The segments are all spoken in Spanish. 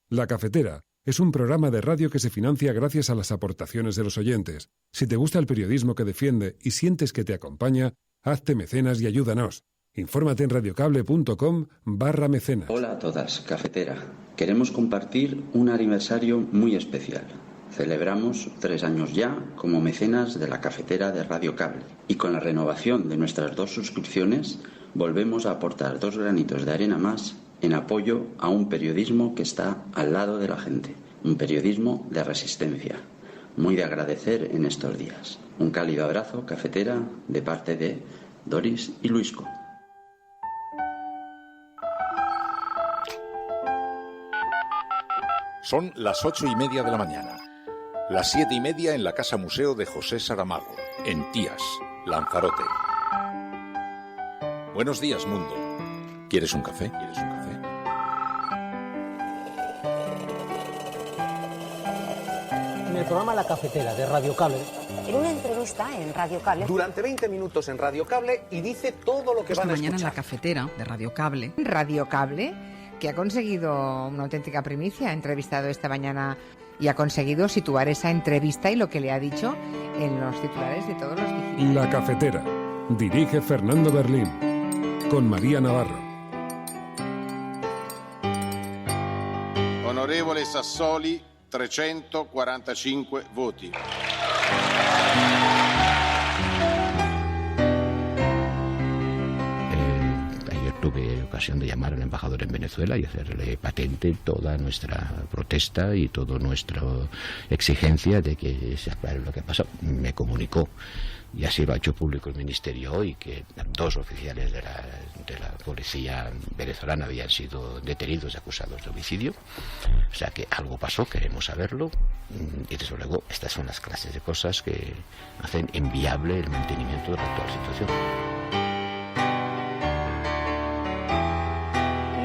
La Cafetera es un programa de radio que se financia gracias a las aportaciones de los oyentes. Si te gusta el periodismo que defiende y sientes que te acompaña, hazte mecenas y ayúdanos. Infórmate en radiocable.com/mecenas. Hola a todas, Cafetera. Queremos compartir un aniversario muy especial. Celebramos 3 años ya como mecenas de la Cafetera de Radio Cable. Y con la renovación de nuestras 2 suscripciones, volvemos a aportar 2 granitos de arena más en apoyo a un periodismo que está al lado de la gente. Un periodismo de resistencia. Muy de agradecer en estos días. Un cálido abrazo, Cafetera, de parte de Doris y Luisco. Son las 8:30 de la mañana. Las 7:30 en la Casa Museo de José Saramago, en Tías, Lanzarote. Buenos días, mundo. ¿Quieres un café? En el programa La Cafetera de Radio Cable. En una entrevista en Radio Cable. Durante 20 minutos en Radio Cable y dice todo lo que van a escuchar. Esta mañana en La Cafetera de Radio Cable. Radio Cable, que ha conseguido una auténtica primicia, ha entrevistado esta mañana y ha conseguido situar esa entrevista y lo que le ha dicho en los titulares de todos los digitales. La Cafetera. Dirige Fernando Berlín. Con María Navarro. Onorevole Sassoli, 345 voti. Ayer tuve ocasión de llamar al embajador en Venezuela y hacerle patente toda nuestra protesta y toda nuestra exigencia de que se aclare lo que pasó. Me comunicó, y así lo ha hecho público el Ministerio hoy, que 2 oficiales de la policía venezolana habían sido detenidos y acusados de homicidio. O sea que algo pasó, queremos saberlo, y desde luego estas son las clases de cosas que hacen inviable el mantenimiento de la actual situación.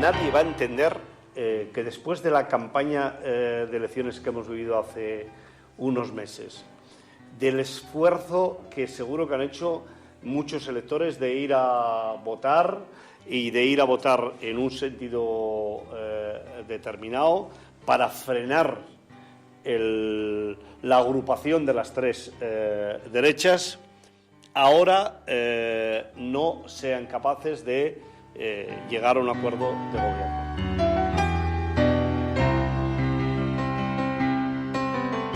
Nadie va a entender que después de la campaña de elecciones que hemos vivido hace unos meses, del esfuerzo que seguro que han hecho muchos electores de ir a votar y de ir a votar en un sentido determinado para frenar la agrupación de las 3 derechas, ahora no sean capaces de llegar a un acuerdo de gobierno.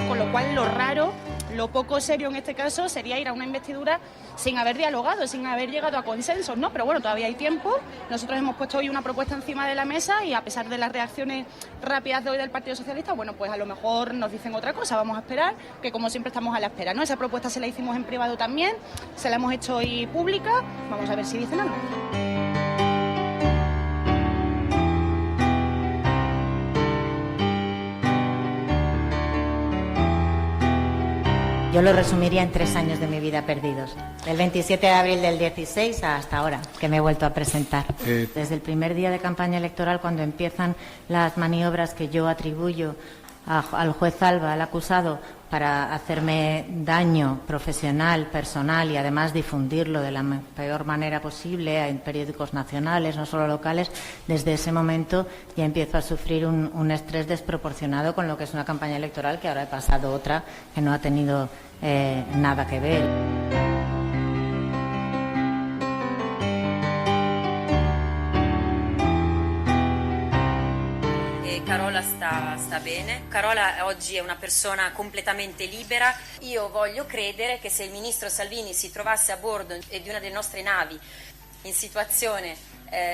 Con lo cual, lo raro, lo poco serio en este caso sería ir a una investidura sin haber dialogado, sin haber llegado a consensos, ¿no? Pero bueno, todavía hay tiempo. Nosotros hemos puesto hoy una propuesta encima de la mesa y a pesar de las reacciones rápidas de hoy del Partido Socialista, bueno, pues a lo mejor nos dicen otra cosa. Vamos a esperar, que como siempre estamos a la espera, ¿no? Esa propuesta se la hicimos en privado también, se la hemos hecho hoy pública. Vamos a ver si dicen algo. Yo lo resumiría en 3 años de mi vida perdidos. Del 27 de abril del 16 hasta ahora, que me he vuelto a presentar. Desde el primer día de campaña electoral, cuando empiezan las maniobras que yo atribuyo al juez Alba, al acusado, para hacerme daño profesional, personal y además difundirlo de la peor manera posible en periódicos nacionales, no solo locales, desde ese momento ya empiezo a sufrir un estrés desproporcionado con lo que es una campaña electoral, que ahora he pasado otra que no ha tenido nada que ver. Carola sta bene. Carola oggi è una persona completamente libera. Io voglio credere che se il ministro Salvini si trovasse a bordo di una delle nostre navi in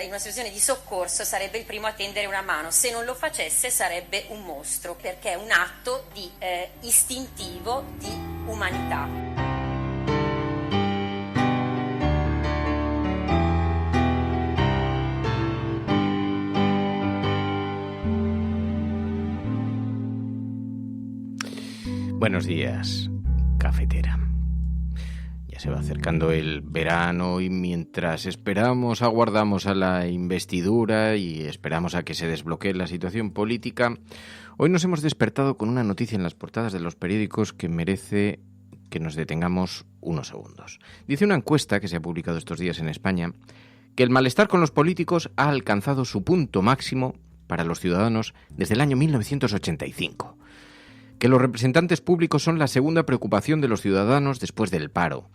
una situazione di soccorso, sarebbe il primo a tendere una mano. Se non lo facesse sarebbe un mostro, perché è un atto di istintivo di umanità. Buenos días, cafetera. Ya se va acercando el verano y mientras aguardamos a la investidura y esperamos a que se desbloquee la situación política, hoy nos hemos despertado con una noticia en las portadas de los periódicos que merece que nos detengamos unos segundos. Dice una encuesta que se ha publicado estos días en España que el malestar con los políticos ha alcanzado su punto máximo para los ciudadanos desde el año 1985, que los representantes públicos son la segunda preocupación de los ciudadanos después del paro.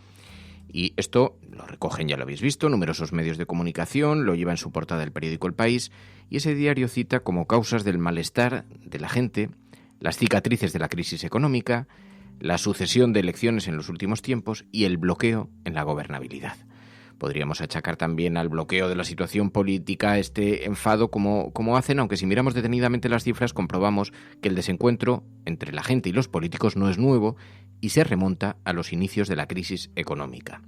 Y esto lo recogen, ya lo habéis visto, numerosos medios de comunicación, lo lleva en su portada el periódico El País, y ese diario cita como causas del malestar de la gente las cicatrices de la crisis económica, la sucesión de elecciones en los últimos tiempos y el bloqueo en la gobernabilidad. Podríamos achacar también al bloqueo de la situación política este enfado como hacen, aunque si miramos detenidamente las cifras comprobamos que el desencuentro entre la gente y los políticos no es nuevo y se remonta a los inicios de la crisis económica.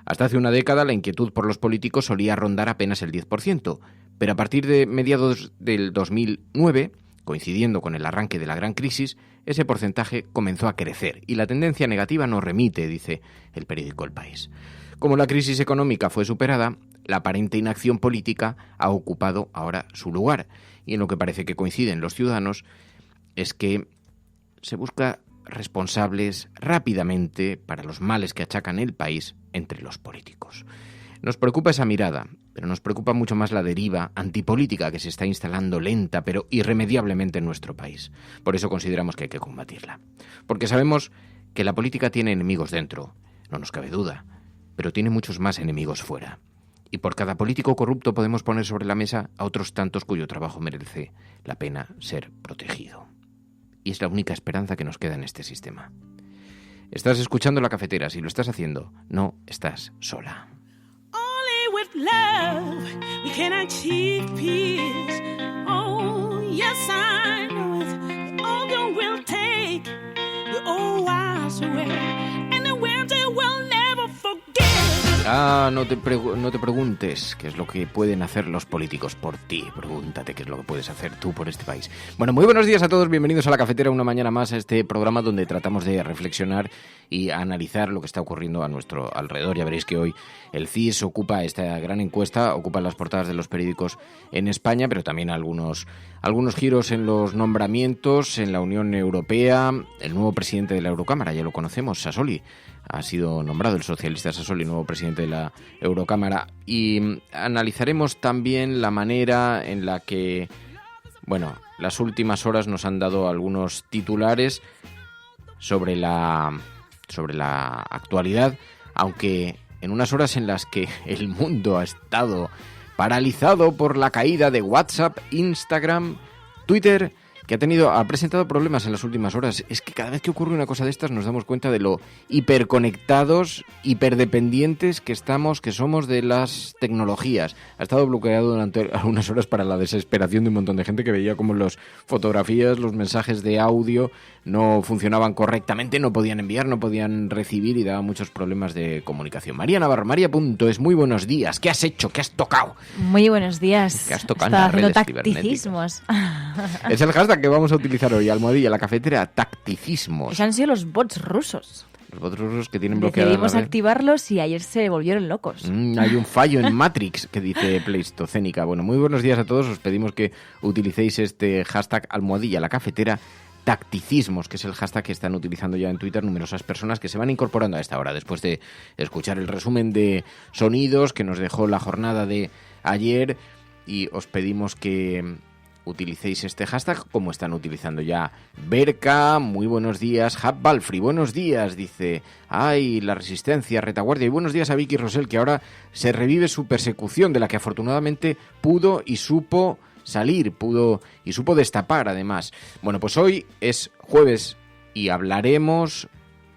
Hasta hace una década la inquietud por los políticos solía rondar apenas el 10%, pero a partir de mediados del 2009, coincidiendo con el arranque de la gran crisis, ese porcentaje comenzó a crecer y la tendencia negativa no remite, dice el periódico El País. Como la crisis económica fue superada, la aparente inacción política ha ocupado ahora su lugar. Y en lo que parece que coinciden los ciudadanos es que se busca responsables rápidamente para los males que achacan el país entre los políticos. Nos preocupa esa mirada, pero nos preocupa mucho más la deriva antipolítica que se está instalando lenta pero irremediablemente en nuestro país. Por eso consideramos que hay que combatirla. Porque sabemos que la política tiene enemigos dentro, no nos cabe duda, pero tiene muchos más enemigos fuera. Y por cada político corrupto podemos poner sobre la mesa a otros tantos cuyo trabajo merece la pena ser protegido. Y es la única esperanza que nos queda en este sistema. Estás escuchando La Cafetera. Si lo estás haciendo, no estás sola. Only with love we can achieve peace. Oh, yes, I know it. All the will take the old wise way. And the winter will never forget. No te preguntes qué es lo que pueden hacer los políticos por ti. Pregúntate qué es lo que puedes hacer tú por este país. Bueno, muy buenos días a todos. Bienvenidos a La Cafetera, una mañana más, a este programa donde tratamos de reflexionar y analizar lo que está ocurriendo a nuestro alrededor. Ya veréis que hoy el CIS ocupa esta gran encuesta, ocupa las portadas de los periódicos en España, pero también algunos giros en los nombramientos en la Unión Europea. El nuevo presidente de la Eurocámara, ya lo conocemos, Sassoli. Ha sido nombrado el socialista Sassoli nuevo presidente de la Eurocámara. Y analizaremos también la manera en la que, las últimas horas nos han dado algunos titulares sobre la actualidad, aunque en unas horas en las que el mundo ha estado paralizado por la caída de WhatsApp, Instagram, Twitter, que ha presentado problemas en las últimas horas. Es que cada vez que ocurre una cosa de estas nos damos cuenta de lo hiperconectados, hiperdependientes que somos de las tecnologías. Ha estado bloqueado durante algunas horas para la desesperación de un montón de gente que veía como las fotografías, los mensajes de audio no funcionaban correctamente, no podían enviar, no podían recibir y daba muchos problemas de comunicación. María Navarro, María.es, muy buenos días. ¿Qué has hecho? ¿Qué has tocado? Muy buenos días. ¿Qué has tocado en las redes tacticismos. Es el hashtag que vamos a utilizar hoy, almohadilla, La Cafetera, tacticismos. Esos han sido los bots rusos. Los bots rusos que tienen bloqueados. Decidimos activarlos y ayer se volvieron locos. Hay un fallo en Matrix, que dice Pleistocénica. Bueno, muy buenos días a todos. Os pedimos que utilicéis este hashtag almohadilla, La Cafetera, tacticismos, que es el hashtag que están utilizando ya en Twitter numerosas personas que se van incorporando a esta hora, después de escuchar el resumen de sonidos que nos dejó la jornada de ayer, y os pedimos que utilicéis este hashtag como están utilizando ya Berka, muy buenos días, Hab Balfri, buenos días, dice, ay, la resistencia, retaguardia, y buenos días a Vicky Rosell, que ahora se revive su persecución, de la que afortunadamente pudo y supo salir, pudo y supo destapar además. Bueno, pues hoy es jueves y hablaremos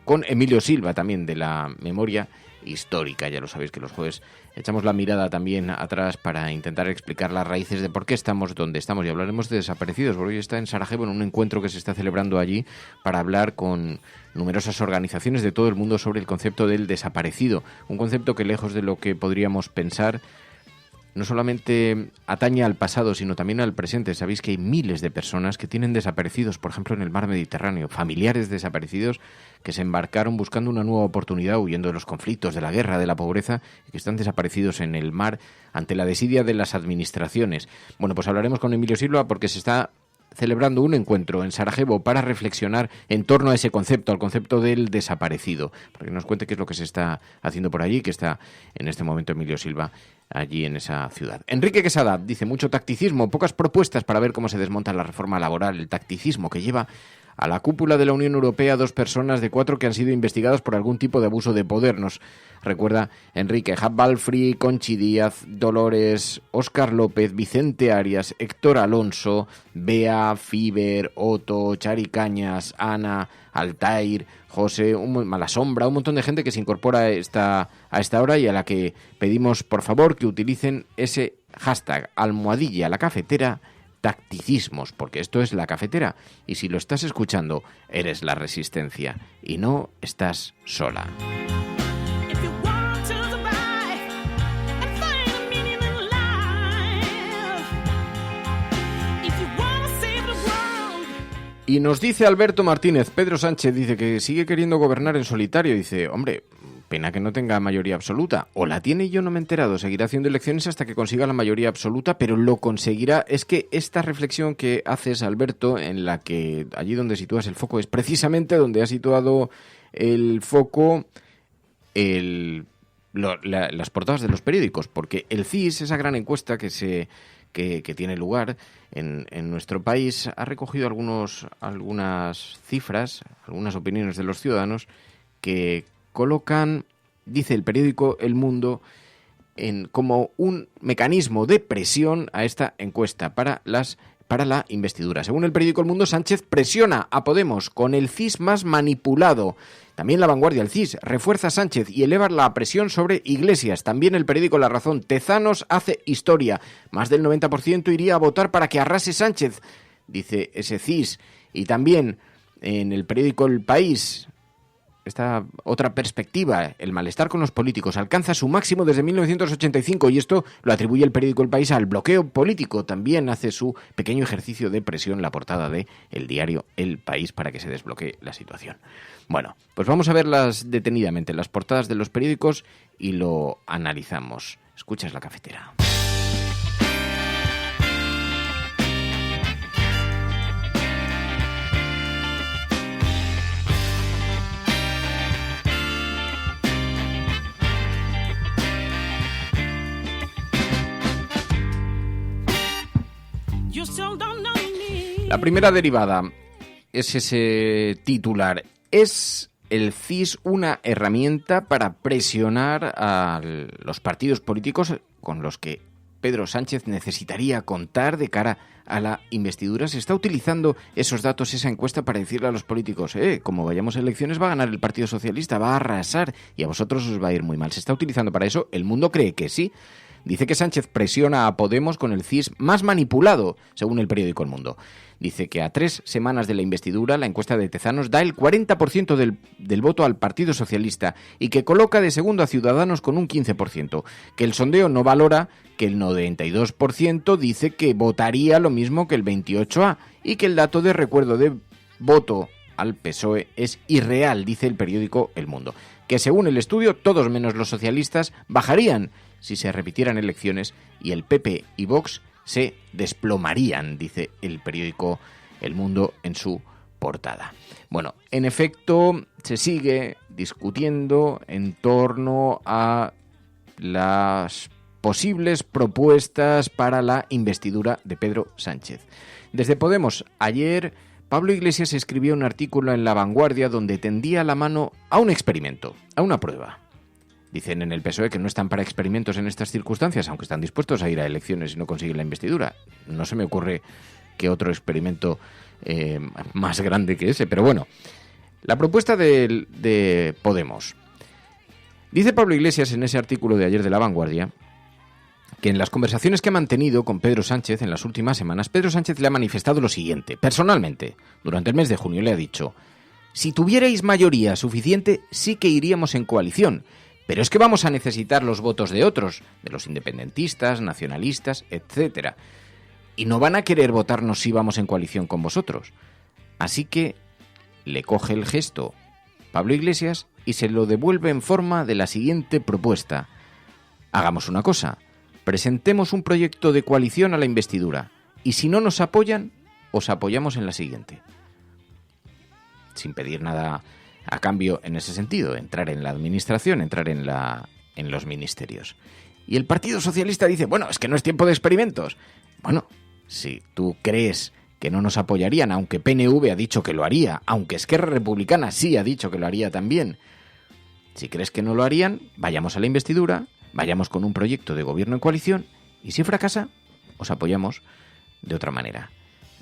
con Emilio Silva también de la memoria histórica. Ya lo sabéis que los jueves echamos la mirada también atrás para intentar explicar las raíces de por qué estamos donde estamos, y hablaremos de desaparecidos, porque hoy está en Sarajevo en un encuentro que se está celebrando allí para hablar con numerosas organizaciones de todo el mundo sobre el concepto del desaparecido, un concepto que, lejos de lo que podríamos pensar, no solamente atañe al pasado, sino también al presente. Sabéis que hay miles de personas que tienen desaparecidos, por ejemplo, en el mar Mediterráneo, familiares desaparecidos que se embarcaron buscando una nueva oportunidad, huyendo de los conflictos, de la guerra, de la pobreza, y que están desaparecidos en el mar ante la desidia de las administraciones. Bueno, pues hablaremos con Emilio Silva porque se está celebrando un encuentro en Sarajevo para reflexionar en torno a ese concepto, al concepto del desaparecido, para que nos cuente qué es lo que se está haciendo por allí, que está en este momento Emilio Silva allí en esa ciudad. Enrique Quesada dice: mucho tacticismo, pocas propuestas para ver cómo se desmonta la reforma laboral, el tacticismo que lleva a la cúpula de la Unión Europea 2 personas de 4 que han sido investigadas por algún tipo de abuso de poder. Nos recuerda Enrique: Balfri, Conchi Díaz, Dolores, Óscar López, Vicente Arias, Héctor Alonso, Bea, Fiber, Otto, Chari Cañas, Ana, Altair, José, Malasombra, un montón de gente que se incorpora a esta hora y a la que pedimos por favor que utilicen ese hashtag #LaCafetera tacticismos, porque esto es La Cafetera y si lo estás escuchando eres la resistencia y no estás sola. Y nos dice Alberto Martínez: Pedro Sánchez dice que sigue queriendo gobernar en solitario. Dice: hombre, pena que no tenga mayoría absoluta. O la tiene y yo no me he enterado. Seguirá haciendo elecciones hasta que consiga la mayoría absoluta, pero lo conseguirá. Es que esta reflexión que haces, Alberto, en la que allí donde sitúas el foco es precisamente donde ha situado el foco las portadas de los periódicos, porque el CIS, esa gran encuesta que tiene lugar en nuestro país, ha recogido algunas cifras, algunas opiniones de los ciudadanos que colocan, dice el periódico El Mundo, como un mecanismo de presión a esta encuesta para la investidura. Según el periódico El Mundo, Sánchez presiona a Podemos con el CIS más manipulado. También La Vanguardia: el CIS refuerza a Sánchez y eleva la presión sobre Iglesias. También el periódico La Razón: Tezanos hace historia. Más del 90% iría a votar para que arrase Sánchez, dice ese CIS. Y también en el periódico El País, esta otra perspectiva: el malestar con los políticos alcanza su máximo desde 1985 y esto lo atribuye el periódico El País al bloqueo político. También hace su pequeño ejercicio de presión la portada de el diario El País para que se desbloquee la situación. Bueno, pues vamos a verlas detenidamente, las portadas de los periódicos, y lo analizamos. Escuchas La Cafetera. La primera derivada es ese titular: ¿es el CIS una herramienta para presionar a los partidos políticos con los que Pedro Sánchez necesitaría contar de cara a la investidura? Se está utilizando esos datos, esa encuesta, para decirle a los políticos: como vayamos a elecciones va a ganar el Partido Socialista, va a arrasar y a vosotros os va a ir muy mal. ¿Se está utilizando para eso? El Mundo cree que sí. Dice que Sánchez presiona a Podemos con el CIS más manipulado, según el periódico El Mundo. Dice que a 3 semanas de la investidura, la encuesta de Tezanos da el 40% del voto al Partido Socialista y que coloca de segundo a Ciudadanos con un 15%. Que el sondeo no valora que el 92% dice que votaría lo mismo que el 28A y que el dato de recuerdo de voto al PSOE es irreal, dice el periódico El Mundo. Que según el estudio, todos menos los socialistas bajarían si se repitieran elecciones y el PP y Vox se desplomarían, dice el periódico El Mundo en su portada. Bueno, en efecto, se sigue discutiendo en torno a las posibles propuestas para la investidura de Pedro Sánchez. Desde Podemos, ayer Pablo Iglesias escribió un artículo en La Vanguardia donde tendía la mano a un experimento, a una prueba. Dicen en el PSOE que no están para experimentos en estas circunstancias, aunque están dispuestos a ir a elecciones y no consiguen la investidura. No se me ocurre que otro experimento más grande que ese, pero bueno. La propuesta de Podemos. Dice Pablo Iglesias en ese artículo de ayer de La Vanguardia que en las conversaciones que ha mantenido con Pedro Sánchez en las últimas semanas, Pedro Sánchez le ha manifestado lo siguiente. Personalmente, durante el mes de junio le ha dicho: si tuvierais mayoría suficiente, sí que iríamos en coalición. Pero es que vamos a necesitar los votos de otros, de los independentistas, nacionalistas, etcétera. Y no van a querer votarnos si vamos en coalición con vosotros. Así que le coge el gesto Pablo Iglesias y se lo devuelve en forma de la siguiente propuesta. Hagamos una cosa, presentemos un proyecto de coalición a la investidura y si no nos apoyan, os apoyamos en la siguiente. Sin pedir nada a cambio en ese sentido, entrar en la administración, entrar en los ministerios. Y el Partido Socialista dice, bueno, es que no es tiempo de experimentos. Bueno, si tú crees que no nos apoyarían, aunque PNV ha dicho que lo haría, aunque Esquerra Republicana sí ha dicho que lo haría también, si crees que no lo harían, vayamos a la investidura, vayamos con un proyecto de gobierno en coalición y si fracasa, os apoyamos de otra manera.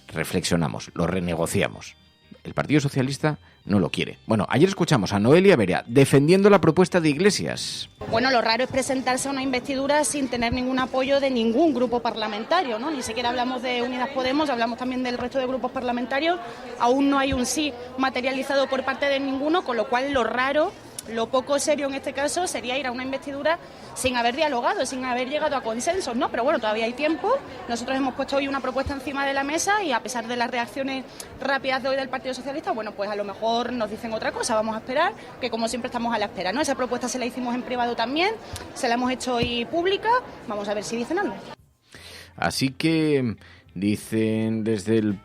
Reflexionamos, lo renegociamos. El Partido Socialista no lo quiere. Bueno, ayer escuchamos a Noelia Berea defendiendo la propuesta de Iglesias. Bueno, lo raro es presentarse a una investidura sin tener ningún apoyo de ningún grupo parlamentario, ¿no? Ni siquiera hablamos de Unidas Podemos, hablamos también del resto de grupos parlamentarios. Aún no hay un sí materializado por parte de ninguno, con lo cual lo raro, lo poco serio en este caso sería ir a una investidura sin haber dialogado, sin haber llegado a consensos, ¿no? Pero bueno, todavía hay tiempo. Nosotros hemos puesto hoy una propuesta encima de la mesa y a pesar de las reacciones rápidas de hoy del Partido Socialista, bueno, pues a lo mejor nos dicen otra cosa. Vamos a esperar, que como siempre estamos a la espera, ¿no? Esa propuesta se la hicimos en privado también, se la hemos hecho hoy pública. Vamos a ver si dicen algo. Así que dicen desde el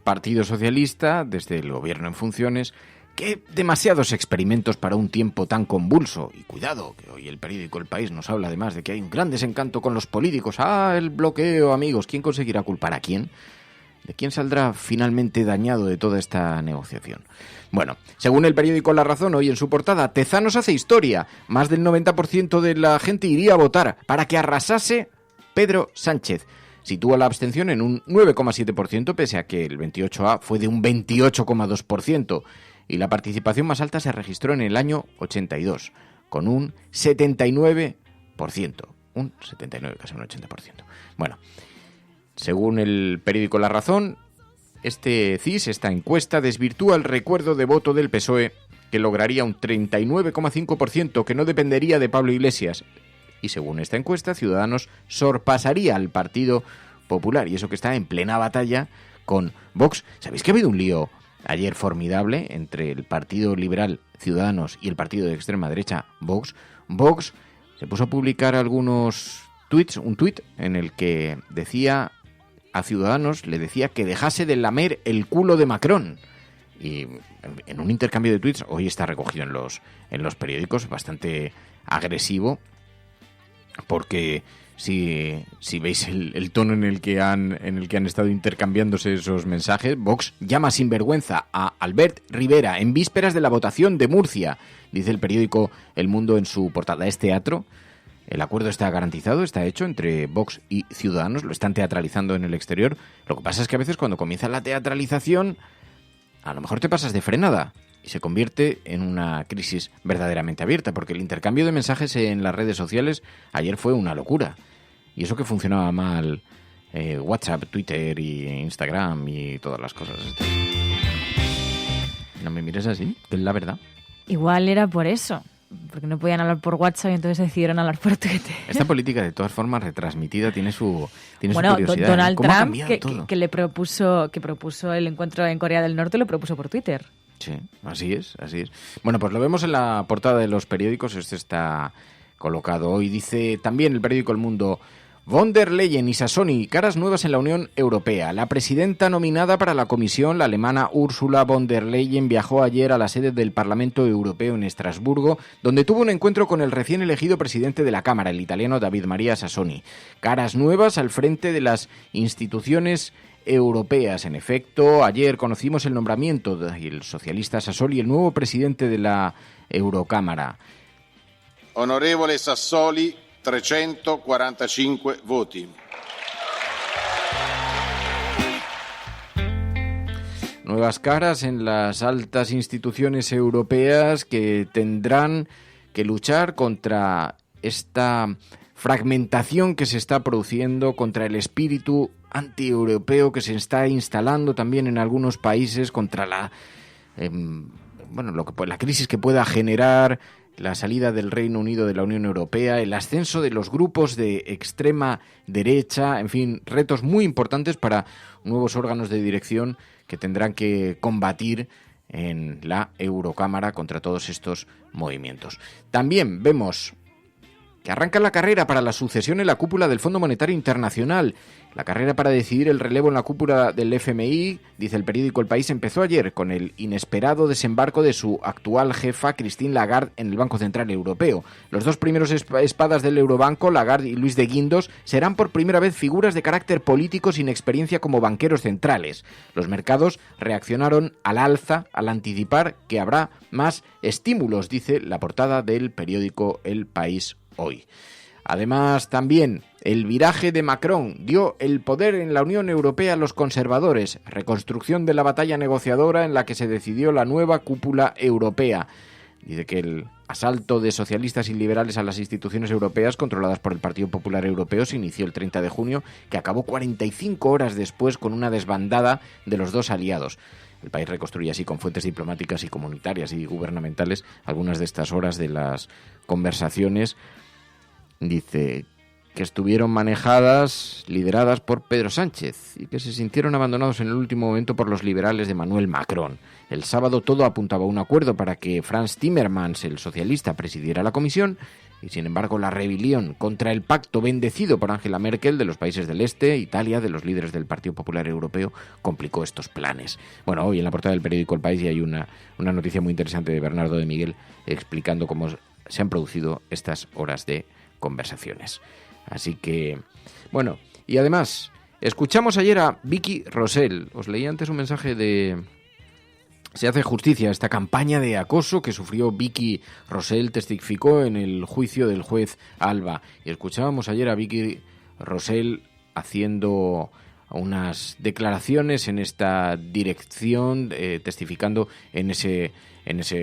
Partido Socialista, desde el Gobierno en funciones, que demasiados experimentos para un tiempo tan convulso. Y cuidado, que hoy el periódico El País nos habla además de que hay un gran desencanto con los políticos. El bloqueo, amigos. ¿Quién conseguirá culpar a quién? ¿De quién saldrá finalmente dañado de toda esta negociación? Bueno, según el periódico La Razón, hoy en su portada, Tezanos hace historia. Más del 90% de la gente iría a votar para que arrasase Pedro Sánchez. Sitúa la abstención en un 9,7%, pese a que el 28A fue de un 28,2%. Y la participación más alta se registró en el año 82, con un 79%. Un 79, casi un 80%. Bueno, según el periódico La Razón, este CIS, esta encuesta, desvirtúa el recuerdo de voto del PSOE, que lograría un 39,5%, que no dependería de Pablo Iglesias. Y según esta encuesta, Ciudadanos sorpasaría al Partido Popular, y eso que está en plena batalla con Vox. ¿Sabéis que ha habido un lío ayer formidable entre el Partido Liberal Ciudadanos y el partido de extrema derecha Vox? Vox se puso a publicar algunos tweets, un tuit en el que decía a Ciudadanos, le decía que dejase de lamer el culo de Macron. Y en un intercambio de tweets, hoy está recogido en los periódicos, bastante agresivo, porque si veis el tono en el que han estado intercambiándose esos mensajes, Vox llama sinvergüenza a Albert Rivera en vísperas de la votación de Murcia. Dice el periódico El Mundo en su portada. ¿Es teatro? El acuerdo está garantizado, está hecho entre Vox y Ciudadanos, lo están teatralizando en el exterior. Lo que pasa es que a veces cuando comienza la teatralización, a lo mejor te pasas de frenada y se convierte en una crisis verdaderamente abierta, porque el intercambio de mensajes en las redes sociales ayer fue una locura. Y eso que funcionaba mal WhatsApp, Twitter y Instagram y todas las cosas. No me mires así, que es la verdad. Igual era por eso, porque no podían hablar por WhatsApp y entonces decidieron hablar por Twitter. Esta política, de todas formas, retransmitida, tiene su bueno, curiosidad. Donald Trump, que propuso el encuentro en Corea del Norte, lo propuso por Twitter. Sí, así es. Bueno, pues lo vemos en la portada de los periódicos. Este está colocado hoy. Dice también el periódico El Mundo: Von der Leyen y Sassoni, caras nuevas en la Unión Europea. La presidenta nominada para la Comisión, la alemana Ursula von der Leyen, viajó ayer a la sede del Parlamento Europeo en Estrasburgo, donde tuvo un encuentro con el recién elegido presidente de la Cámara, el italiano David María Sassoni. Caras nuevas al frente de las instituciones europeas. En efecto, ayer conocimos el nombramiento del socialista Sassoli, el nuevo presidente de la Eurocámara. Onorevole Sassoli, 345 voti. Nuevas caras en las altas instituciones europeas que tendrán que luchar contra esta fragmentación que se está produciendo, contra el espíritu antieuropeo que se está instalando también en algunos países, contra la crisis que pueda generar la salida del Reino Unido de la Unión Europea, el ascenso de los grupos de extrema derecha, en fin, retos muy importantes para nuevos órganos de dirección que tendrán que combatir en la Eurocámara contra todos estos movimientos. También vemos que arranca la carrera para la sucesión en la cúpula del Fondo Monetario Internacional. La carrera para decidir el relevo en la cúpula del FMI, dice el periódico El País, empezó ayer con el inesperado desembarco de su actual jefa, Christine Lagarde, en el Banco Central Europeo. Los dos primeros espadas del Eurobanco, Lagarde y Luis de Guindos, serán por primera vez figuras de carácter político sin experiencia como banqueros centrales. Los mercados reaccionaron al alza al anticipar que habrá más estímulos, dice la portada del periódico El País hoy. Además, también el viraje de Macron dio el poder en la Unión Europea a los conservadores. Reconstrucción de la batalla negociadora en la que se decidió la nueva cúpula europea. Dice que el asalto de socialistas y liberales a las instituciones europeas controladas por el Partido Popular Europeo se inició el 30 de junio, que acabó 45 horas después con una desbandada de los dos aliados. El País reconstruye así con fuentes diplomáticas y comunitarias y gubernamentales algunas de estas horas de las conversaciones. Dice que estuvieron lideradas por Pedro Sánchez y que se sintieron abandonados en el último momento por los liberales de Emmanuel Macron. El sábado todo apuntaba a un acuerdo para que Frans Timmermans, el socialista, presidiera la comisión y, sin embargo, la rebelión contra el pacto bendecido por Angela Merkel de los países del Este, Italia, de los líderes del Partido Popular Europeo, complicó estos planes. Bueno, hoy en la portada del periódico El País hay una noticia muy interesante de Bernardo de Miguel explicando cómo se han producido estas horas de conversaciones. Así que, bueno, y además, escuchamos ayer a Vicky Rosell. Os leí antes un mensaje de... Se hace justicia a esta campaña de acoso que sufrió Vicky Rosell, testificó en el juicio del juez Alba. Y escuchábamos ayer a Vicky Rosell haciendo unas declaraciones en esta dirección, testificando en ese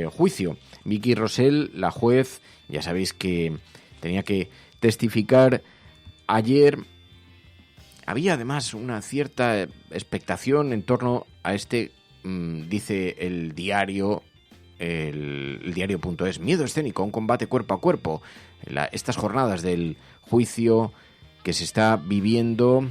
juicio. Vicky Rosell, la juez, ya sabéis que tenía que testificar ayer. Había además una cierta expectación en torno a dice el diario, el diario.es, miedo escénico, un combate cuerpo a cuerpo. Estas jornadas del juicio que se está viviendo,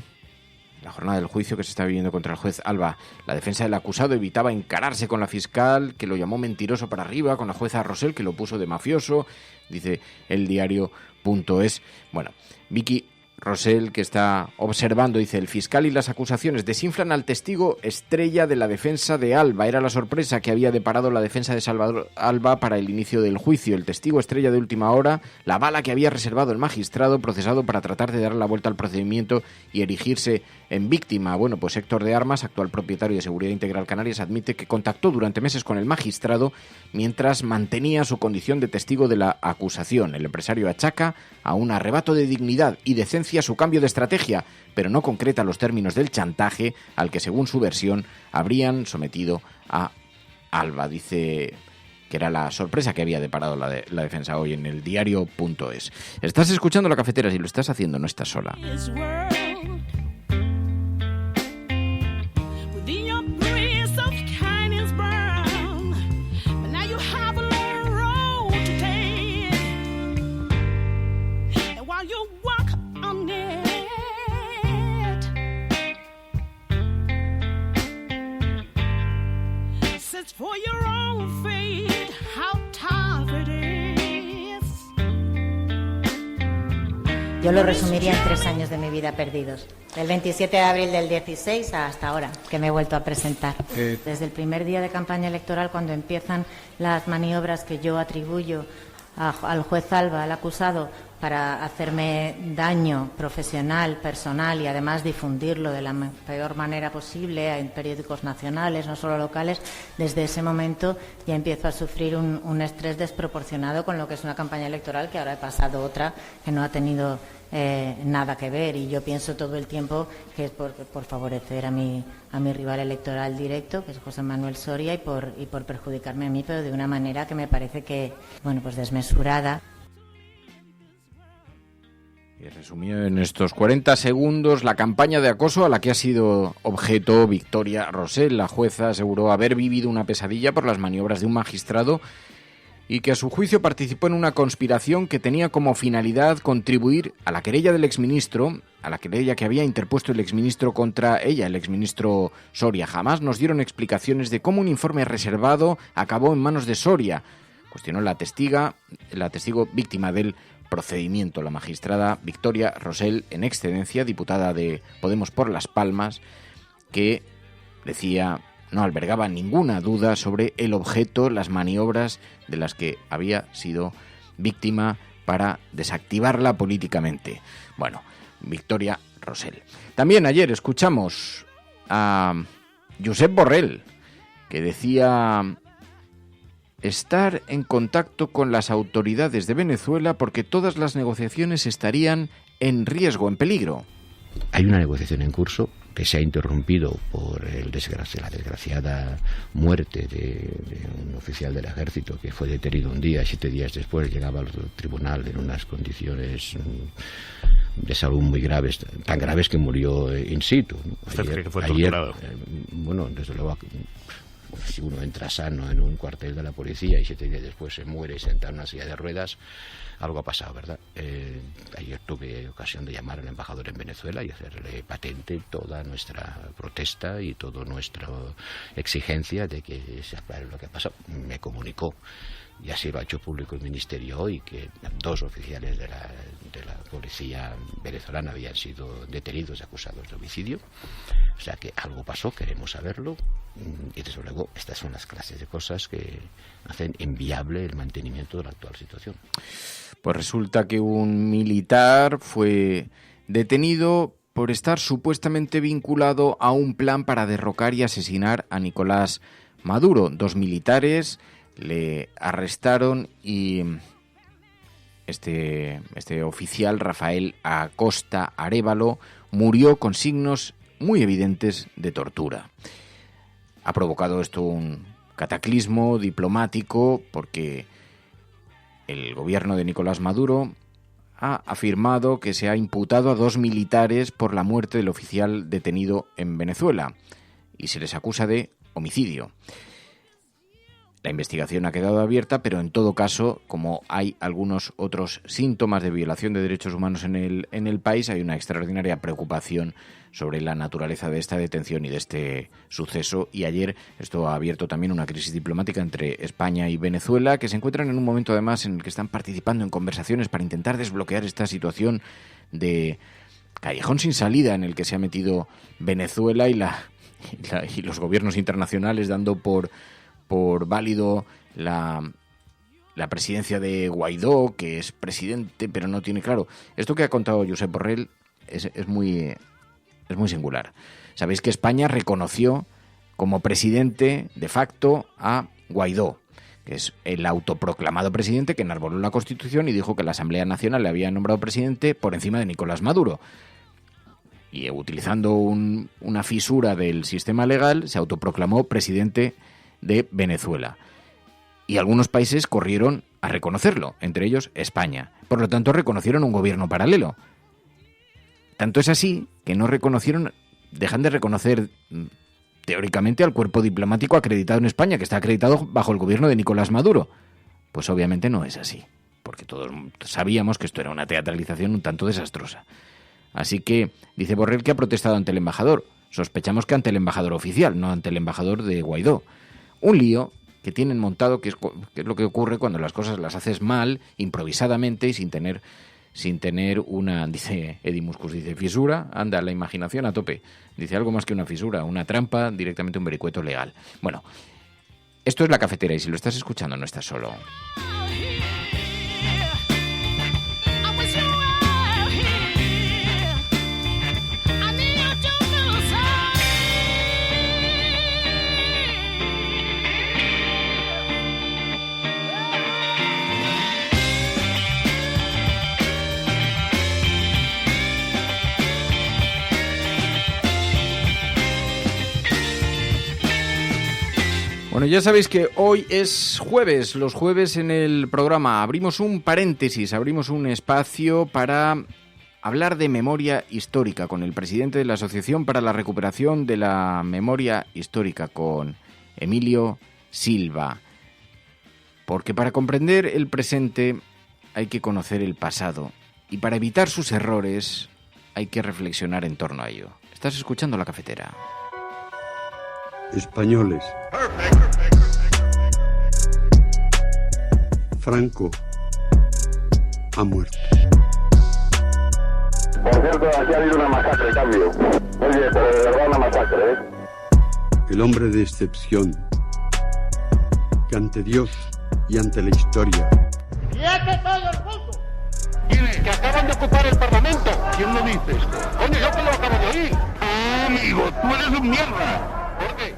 la jornada del juicio que se está viviendo contra el juez Alba. La defensa del acusado evitaba encararse con la fiscal, que lo llamó mentiroso para arriba, con la jueza Rosell, que lo puso de mafioso, dice el diario.es. Bueno, Vicky Rosell, que está observando, dice: el fiscal y las acusaciones desinflan al testigo estrella de la defensa de Alba. Era la sorpresa que había deparado la defensa de Salvador Alba para el inicio del juicio. El testigo estrella de última hora, la bala que había reservado el magistrado procesado para tratar de dar la vuelta al procedimiento y erigirse en víctima. Bueno, pues Héctor de Armas, actual propietario de Seguridad Integral Canarias, admite que contactó durante meses con el magistrado mientras mantenía su condición de testigo de la acusación. El empresario achaca a un arrebato de dignidad y decencia su cambio de estrategia, pero no concreta los términos del chantaje al que, según su versión, habrían sometido a Alba. Dice que era la sorpresa que había deparado la defensa hoy en el diario.es. Estás escuchando La Cafetera, si lo estás haciendo no estás sola. For your own fate, how tough it is. Yo lo resumiría en 3 años de mi vida perdidos. Del 27 de abril del 16 hasta ahora, que me he vuelto a presentar. Desde el primer día de campaña electoral, cuando empiezan las maniobras que yo atribuyo al juez Alba, al acusado, para hacerme daño profesional, personal y además difundirlo de la peor manera posible en periódicos nacionales, no solo locales, desde ese momento ya empiezo a sufrir un estrés desproporcionado con lo que es una campaña electoral, que ahora he pasado otra que no ha tenido nada que ver, y yo pienso todo el tiempo que es por favorecer a mi rival electoral directo, que es José Manuel Soria, y por perjudicarme a mí, pero de una manera que me parece que, bueno, pues desmesurada. Y resumió en estos 40 segundos la campaña de acoso a la que ha sido objeto Victoria Rosell. La jueza aseguró haber vivido una pesadilla por las maniobras de un magistrado y que a su juicio participó en una conspiración que tenía como finalidad contribuir a la querella del exministro, a la querella que había interpuesto el exministro contra ella, el exministro Soria. Jamás nos dieron explicaciones de cómo un informe reservado acabó en manos de Soria. Cuestionó la testigo víctima del procedimiento la magistrada Victoria Rosell, en excedencia, diputada de Podemos por Las Palmas, que decía no albergaba ninguna duda sobre el objeto, las maniobras de las que había sido víctima para desactivarla políticamente. Bueno, Victoria Rosell. También ayer escuchamos a Josep Borrell, que decía estar en contacto con las autoridades de Venezuela porque todas las negociaciones estarían en riesgo, en peligro. Hay una negociación en curso que se ha interrumpido por la desgraciada muerte de un oficial del ejército que fue detenido un día, 7 días después llegaba al tribunal en unas condiciones de salud muy graves, tan graves que murió in situ, ¿no? ¿Usted cree que fue torturado? Bueno, desde luego, si uno entra sano en un cuartel de la policía y 7 días después se muere y se entra en una silla de ruedas, algo ha pasado, ¿verdad? Ayer tuve ocasión de llamar al embajador en Venezuela y hacerle patente toda nuestra protesta y toda nuestra exigencia de que se aclare lo que ha pasado. Me comunicó, y así lo ha hecho público el Ministerio hoy, que 2 oficiales de la policía venezolana habían sido detenidos y acusados de homicidio. O sea que algo pasó, queremos saberlo, y desde luego estas son las clases de cosas que hacen inviable el mantenimiento de la actual situación. Pues resulta que un militar fue detenido por estar supuestamente vinculado a un plan para derrocar y asesinar a Nicolás Maduro. 2 militares le arrestaron y este oficial, Rafael Acosta Arévalo, murió con signos muy evidentes de tortura. Ha provocado esto un cataclismo diplomático porque el gobierno de Nicolás Maduro ha afirmado que se ha imputado a 2 militares por la muerte del oficial detenido en Venezuela y se les acusa de homicidio. La investigación ha quedado abierta, pero en todo caso, como hay algunos otros síntomas de violación de derechos humanos en el país, hay una extraordinaria preocupación sobre la naturaleza de esta detención y de este suceso. Y ayer esto ha abierto también una crisis diplomática entre España y Venezuela, que se encuentran en un momento además en el que están participando en conversaciones para intentar desbloquear esta situación de callejón sin salida en el que se ha metido Venezuela y los gobiernos internacionales dando por válido la presidencia de Guaidó, que es presidente, pero no tiene claro. Esto que ha contado Josep Borrell es muy singular. Sabéis que España reconoció como presidente de facto a Guaidó, que es el autoproclamado presidente que enarboló la Constitución y dijo que la Asamblea Nacional le había nombrado presidente por encima de Nicolás Maduro. Y utilizando una fisura del sistema legal, se autoproclamó presidente de Venezuela. Y algunos países corrieron a reconocerlo, entre ellos España. Por lo tanto, reconocieron un gobierno paralelo. Tanto es así que dejan de reconocer teóricamente al cuerpo diplomático acreditado en España, que está acreditado bajo el gobierno de Nicolás Maduro. Pues obviamente no es así, porque todos sabíamos que esto era una teatralización un tanto desastrosa. Así que dice Borrell que ha protestado ante el embajador. Sospechamos que ante el embajador oficial, no ante el embajador de Guaidó. Un lío que tienen montado, que es lo que ocurre cuando las cosas las haces mal, improvisadamente y sin tener una, dice Eddie Muscus, dice fisura, anda, la imaginación a tope. Dice algo más que una fisura, una trampa, directamente un vericueto legal. Bueno, esto es La Cafetera y si lo estás escuchando no estás solo. Bueno, ya sabéis que hoy es jueves. Los jueves en el programa abrimos un paréntesis, abrimos un espacio para hablar de memoria histórica con el presidente de la Asociación para la Recuperación de la Memoria Histórica, con Emilio Silva. Porque para comprender el presente hay que conocer el pasado y para evitar sus errores hay que reflexionar en torno a ello. Estás escuchando La Cafetera. Españoles. Franco ha muerto. Por cierto, aquí ha habido una masacre, cambio. Oye, pero de verdad una masacre, ¿eh? El hombre de excepción, que ante Dios y ante la historia... ¡Quiete todo el mundo! ¿Quiénes? Que acaban de ocupar el Parlamento. ¿Quién lo dice esto? Coño, yo que lo acabo de oír. Amigo, tú eres un mierda. ¿Por qué?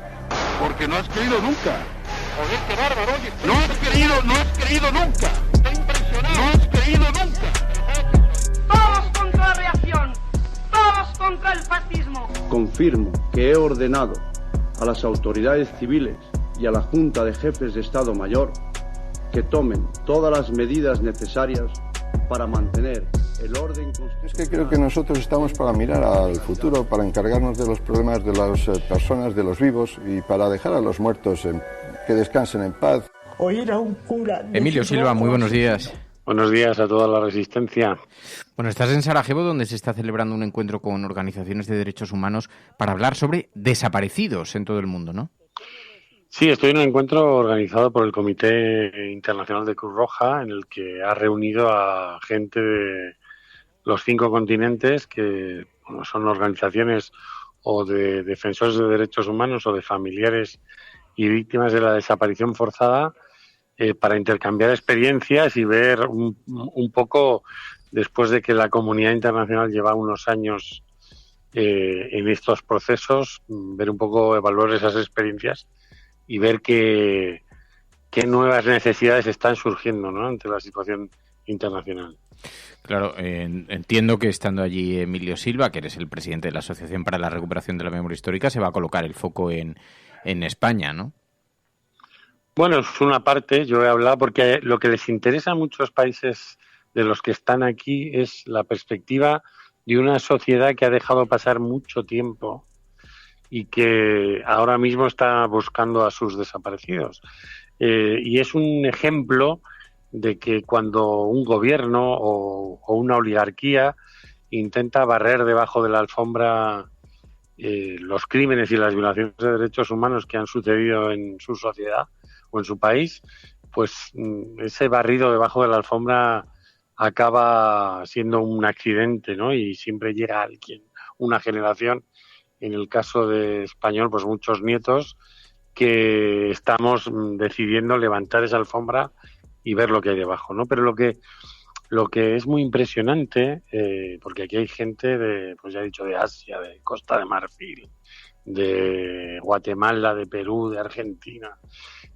Porque no has creído nunca. Joder, qué bárbaro, oye. No has creído nunca. Estoy impresionado. No has creído nunca. Todos contra la reacción. Todos contra el fascismo. Confirmo que he ordenado a las autoridades civiles y a la Junta de Jefes de Estado Mayor que tomen todas las medidas necesarias para mantener el orden constitucional. Es que creo que nosotros estamos para mirar al futuro, para encargarnos de los problemas de las personas, de los vivos, y para dejar a los muertos que descansen en paz. Oír a un cura... Emilio Silva, muy buenos días. Buenos días a toda la resistencia. Bueno, estás en Sarajevo, donde se está celebrando un encuentro con organizaciones de derechos humanos para hablar sobre desaparecidos en todo el mundo, ¿no? Sí, estoy en un encuentro organizado por el Comité Internacional de Cruz Roja, en el que ha reunido a gente de los 5 continentes, que son organizaciones o de defensores de derechos humanos o de familiares y víctimas de la desaparición forzada, para intercambiar experiencias y ver un poco, después de que la comunidad internacional lleva unos años en estos procesos, ver un poco, evaluar esas experiencias y ver qué nuevas necesidades están surgiendo, ¿no?, ante la situación internacional. Claro, entiendo que estando allí Emilio Silva, que eres el presidente de la Asociación para la Recuperación de la Memoria Histórica, se va a colocar el foco en España, ¿no? Bueno, es una parte, yo he hablado, porque lo que les interesa a muchos países de los que están aquí es la perspectiva de una sociedad que ha dejado pasar mucho tiempo y que ahora mismo está buscando a sus desaparecidos. Y es un ejemplo de que cuando un gobierno o una oligarquía intenta barrer debajo de la alfombra los crímenes y las violaciones de derechos humanos que han sucedido en su sociedad o en su país, pues ese barrido debajo de la alfombra acaba siendo un accidente, ¿no? Y siempre llega alguien, una generación, en el caso de español, pues muchos nietos, que estamos decidiendo levantar esa alfombra y ver lo que hay debajo, ¿no? Pero lo que es muy impresionante, porque aquí hay gente de, pues ya he dicho, de Asia, de Costa de Marfil, de Guatemala, de Perú, de Argentina,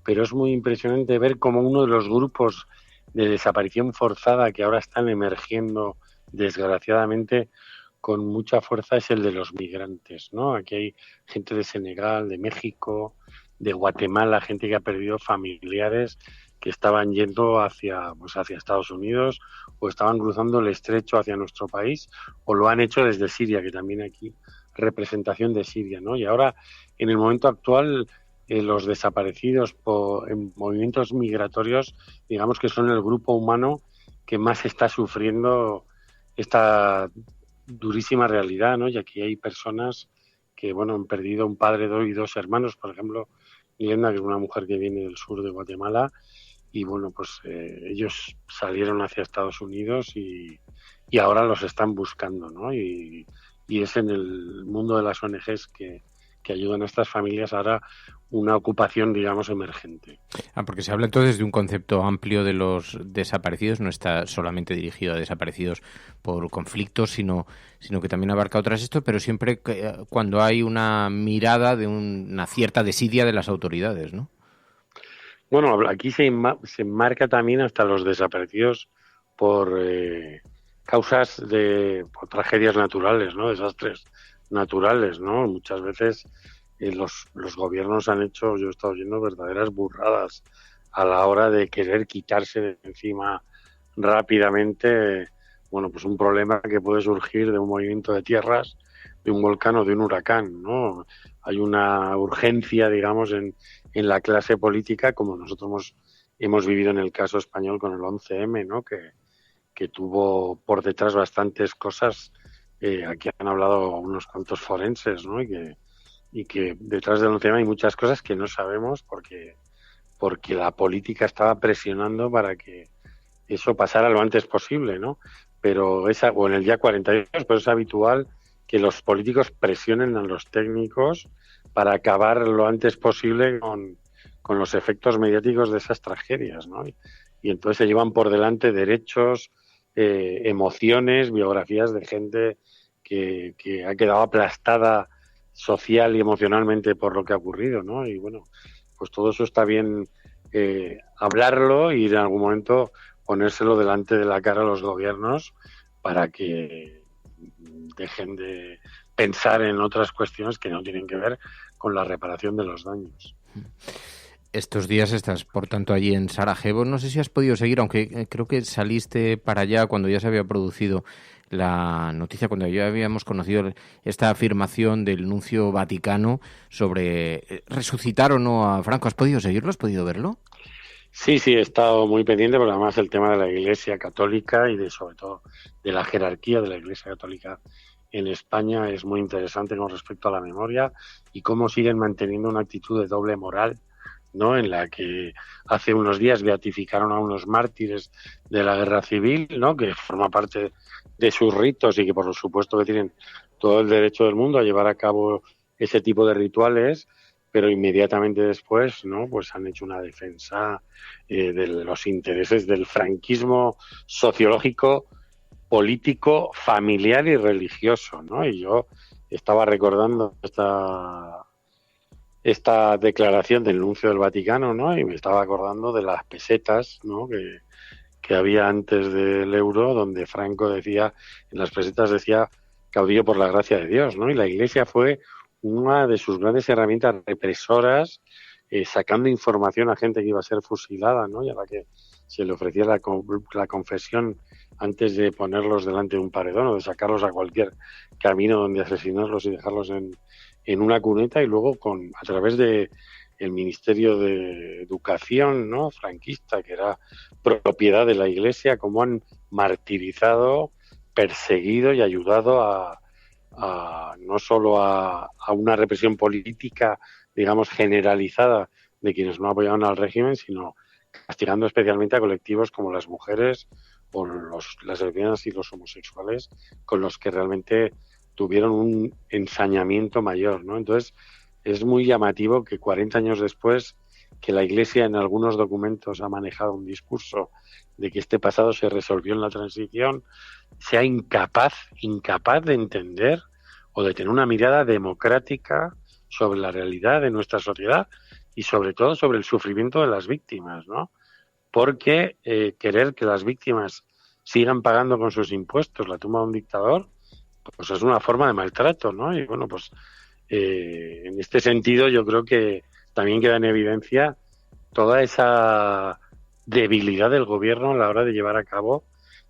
pero es muy impresionante ver cómo uno de los grupos de desaparición forzada que ahora están emergiendo, desgraciadamente, con mucha fuerza, es el de los migrantes, ¿no? Aquí hay gente de Senegal, de México, de Guatemala, gente que ha perdido familiares que estaban yendo hacia Estados Unidos o estaban cruzando el estrecho hacia nuestro país, o lo han hecho desde Siria, que también aquí representación de Siria, ¿no? Y ahora, en el momento actual, los desaparecidos en movimientos migratorios, digamos que son el grupo humano que más está sufriendo esta durísima realidad, ¿no? Y aquí hay personas que, bueno, han perdido un padre y 2 hermanos, por ejemplo, Glenda, que es una mujer que viene del sur de Guatemala, y bueno, pues ellos salieron hacia Estados Unidos y ahora los están buscando, ¿no? Y es en el mundo de las ONGs que ayudan a estas familias ahora una ocupación, digamos, emergente. Porque se habla entonces de un concepto amplio de los desaparecidos, no está solamente dirigido a desaparecidos por conflictos, sino que también abarca otras pero siempre cuando hay una mirada de una cierta desidia de las autoridades, ¿no? Bueno, aquí se enmarca también hasta los desaparecidos por causas por tragedias naturales, ¿no? Desastres naturales, ¿no? Muchas veces los gobiernos han hecho, yo he estado oyendo, verdaderas burradas a la hora de querer quitarse de encima rápidamente, bueno, pues un problema que puede surgir de un movimiento de tierras, de un volcán o de un huracán, ¿no? Hay una urgencia, digamos, en la clase política, como nosotros hemos vivido en el caso español con el 11M, ¿no? Que tuvo por detrás bastantes cosas. Aquí han hablado unos cuantos forenses, ¿no? Y que detrás del tema hay muchas cosas que no sabemos porque la política estaba presionando para que eso pasara lo antes posible, ¿no? Pero o en el día 42, pero es habitual que los políticos presionen a los técnicos para acabar lo antes posible con los efectos mediáticos de esas tragedias, ¿no? Y entonces se llevan por delante derechos, emociones, biografías de gente que ha quedado aplastada social y emocionalmente por lo que ha ocurrido, ¿no? Y bueno, pues todo eso está bien hablarlo y en algún momento ponérselo delante de la cara a los gobiernos para que dejen de pensar en otras cuestiones que no tienen que ver con la reparación de los daños. Estos días estás, por tanto, allí en Sarajevo. No sé si has podido seguir, aunque creo que saliste para allá cuando ya se había producido la noticia, cuando ya habíamos conocido esta afirmación del nuncio vaticano sobre resucitar o no a Franco. ¿Has podido seguirlo? ¿Has podido verlo? Sí, he estado muy pendiente, porque además el tema de la Iglesia Católica y sobre todo de la jerarquía de la Iglesia Católica en España es muy interesante con respecto a la memoria y cómo siguen manteniendo una actitud de doble moral, ¿no? En la que hace unos días beatificaron a unos mártires de la guerra civil, ¿no? Que forma parte de sus ritos y que por supuesto que tienen todo el derecho del mundo a llevar a cabo ese tipo de rituales, pero inmediatamente después, ¿no? Pues han hecho una defensa de los intereses del franquismo sociológico, político, familiar y religioso, ¿no? Y yo estaba recordando esta declaración del nuncio del Vaticano, ¿no? Y me estaba acordando de las pesetas, ¿no? Que había antes del euro, donde Franco decía, en las pesetas decía, caudillo por la gracia de Dios, ¿no? Y la Iglesia fue una de sus grandes herramientas represoras, sacando información a gente que iba a ser fusilada, ¿no? Y a la que se le ofrecía la confesión antes de ponerlos delante de un paredón o de sacarlos a cualquier camino donde asesinarlos y dejarlos en una cuneta, y luego a través de el Ministerio de Educación, ¿no? Franquista, que era propiedad de la Iglesia, cómo han martirizado, perseguido y ayudado a no solo a una represión política, digamos, generalizada de quienes no apoyaban al régimen, sino castigando especialmente a colectivos como las mujeres o las lesbianas y los homosexuales, con los que realmente tuvieron un ensañamiento mayor, ¿no? Entonces, es muy llamativo que 40 años después, que la Iglesia en algunos documentos ha manejado un discurso de que este pasado se resolvió en la transición, sea incapaz de entender o de tener una mirada democrática sobre la realidad de nuestra sociedad y sobre todo sobre el sufrimiento de las víctimas, ¿no? Porque querer que las víctimas sigan pagando con sus impuestos la tumba de un dictador, pues es una forma de maltrato, ¿no? Y bueno, pues en este sentido yo creo que también queda en evidencia toda esa debilidad del gobierno a la hora de llevar a cabo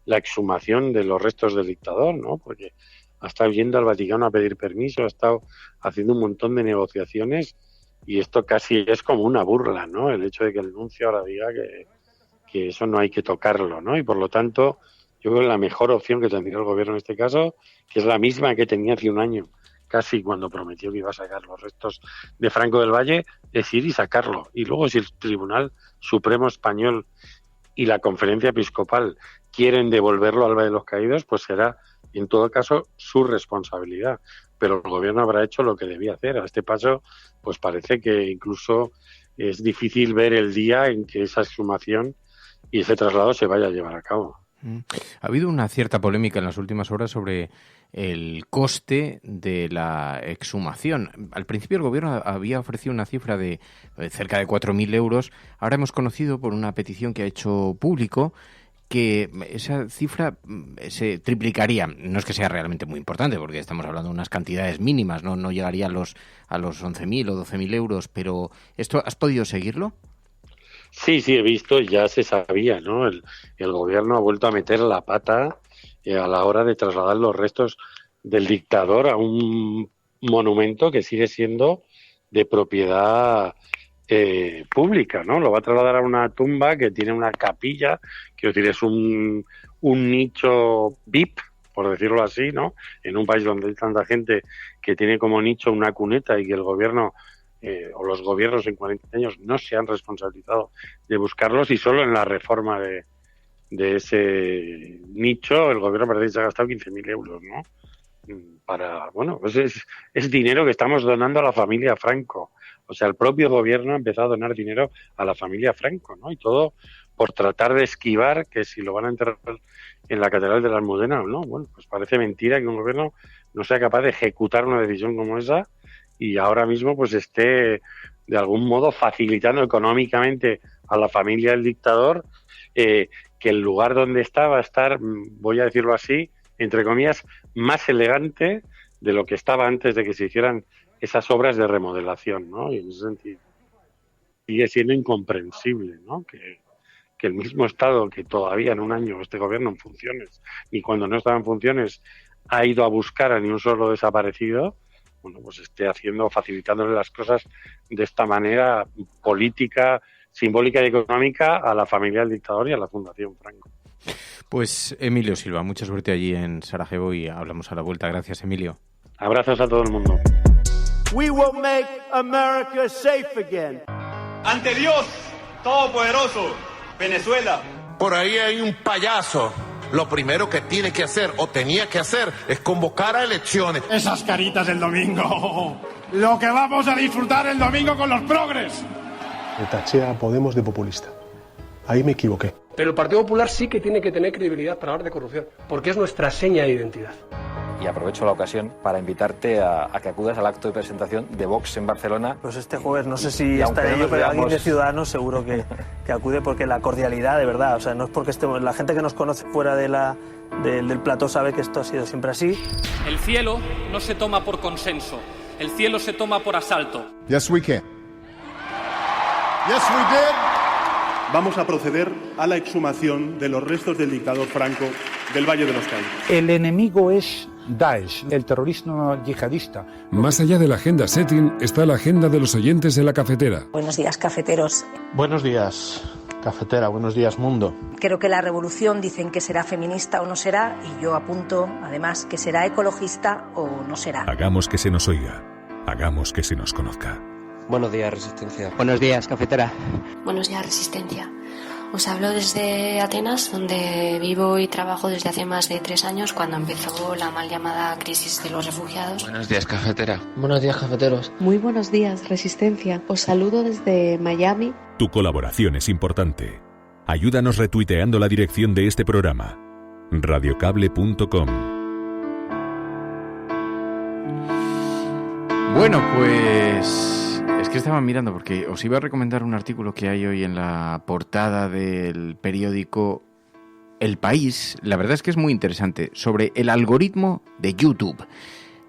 la exhumación de los restos del dictador, ¿no? Porque ha estado yendo al Vaticano a pedir permiso, ha estado haciendo un montón de negociaciones y esto casi es como una burla, ¿no? El hecho de que el nuncio ahora diga que eso no hay que tocarlo, ¿no? Y por lo tanto, yo creo que la mejor opción que tendría el gobierno en este caso, que es la misma que tenía hace un año, casi cuando prometió que iba a sacar los restos de Franco del Valle, es ir y sacarlo. Y luego si el Tribunal Supremo Español y la Conferencia Episcopal quieren devolverlo al Valle de los Caídos, pues será en todo caso su responsabilidad. Pero el gobierno habrá hecho lo que debía hacer. A este paso, pues parece que incluso es difícil ver el día en que esa exhumación y ese traslado se vaya a llevar a cabo. Ha habido una cierta polémica en las últimas horas sobre el coste de la exhumación. Al principio el gobierno había ofrecido una cifra de cerca de 4.000 euros. Ahora hemos conocido por una petición que ha hecho público que esa cifra se triplicaría. No es que sea realmente muy importante, porque estamos hablando de unas cantidades mínimas, no llegaría a los 11.000 o 12.000 euros, pero ¿esto has podido seguirlo? Sí, he visto, ya se sabía, ¿no? El gobierno ha vuelto a meter la pata a la hora de trasladar los restos del dictador a un monumento que sigue siendo de propiedad pública, ¿no? Lo va a trasladar a una tumba que tiene una capilla, quiero decir, es un nicho VIP, por decirlo así, ¿no? En un país donde hay tanta gente que tiene como nicho una cuneta y que el gobierno o los gobiernos en 40 años no se han responsabilizado de buscarlos, y solo en la reforma de ese nicho, el gobierno parece que se ha gastado 15.000 euros, ¿no? Pues es dinero que estamos donando a la familia Franco. O sea, el propio gobierno ha empezado a donar dinero a la familia Franco, ¿no? Y todo por tratar de esquivar que si lo van a enterrar en la Catedral de la Almudena o no. Bueno, pues parece mentira que un gobierno no sea capaz de ejecutar una decisión como esa y ahora mismo pues esté de algún modo facilitando económicamente a la familia del dictador que el lugar donde está va a estar, voy a decirlo así, entre comillas, más elegante de lo que estaba antes de que se hicieran esas obras de remodelación, ¿no? Y en ese sentido sigue siendo incomprensible, ¿no? Que el mismo Estado que todavía en un año este gobierno en funciones y cuando no estaba en funciones ha ido a buscar a ni un solo desaparecido, bueno, pues esté facilitándole las cosas de esta manera política, simbólica y económica a la familia del dictador y a la Fundación Franco. Pues Emilio Silva, mucha suerte allí en Sarajevo y hablamos a la vuelta. Gracias, Emilio. Abrazos a todo el mundo. We will make America safe again. Ante Dios Todopoderoso, Venezuela. Por ahí hay un payaso. Lo primero que tiene que hacer o tenía que hacer es convocar a elecciones. Esas caritas del domingo. Lo que vamos a disfrutar el domingo con los progres. Le taché a Podemos de populista. Ahí me equivoqué. Pero el Partido Popular sí que tiene que tener credibilidad para hablar de corrupción, porque es nuestra seña de identidad. Y aprovecho la ocasión para invitarte a que acudas al acto de presentación de Vox en Barcelona. Pues este jueves, no sé si estaré yo, pero alguien de Ciudadanos seguro que acude, porque la cordialidad, de verdad, o sea, no es porque estemos, la gente que nos conoce fuera del plató sabe que esto ha sido siempre así. El cielo no se toma por consenso, el cielo se toma por asalto. Yes, we can. Yes, we did. Vamos a proceder a la exhumación de los restos del dictador Franco del Valle de los Caídos. El enemigo es Daesh, el terrorismo yihadista. Más allá de la agenda setting está la agenda de los oyentes de la cafetera. Buenos días, cafeteros. Buenos días, cafetera. Buenos días, mundo. Creo que la revolución dicen que será feminista o no será, y yo apunto, además, que será ecologista o no será. Hagamos que se nos oiga. Hagamos que se nos conozca. Buenos días, Resistencia. Buenos días, cafetera. Buenos días, Resistencia. Os hablo desde Atenas, donde vivo y trabajo desde hace más de 3 años, cuando empezó la mal llamada crisis de los refugiados. Buenos días, cafetera. Buenos días, cafeteros. Muy buenos días, Resistencia. Os saludo desde Miami. Tu colaboración es importante. Ayúdanos retuiteando la dirección de este programa. radiocable.com. Bueno, pues es que estaba mirando porque os iba a recomendar un artículo que hay hoy en la portada del periódico El País. La verdad es que es muy interesante, sobre el algoritmo de YouTube.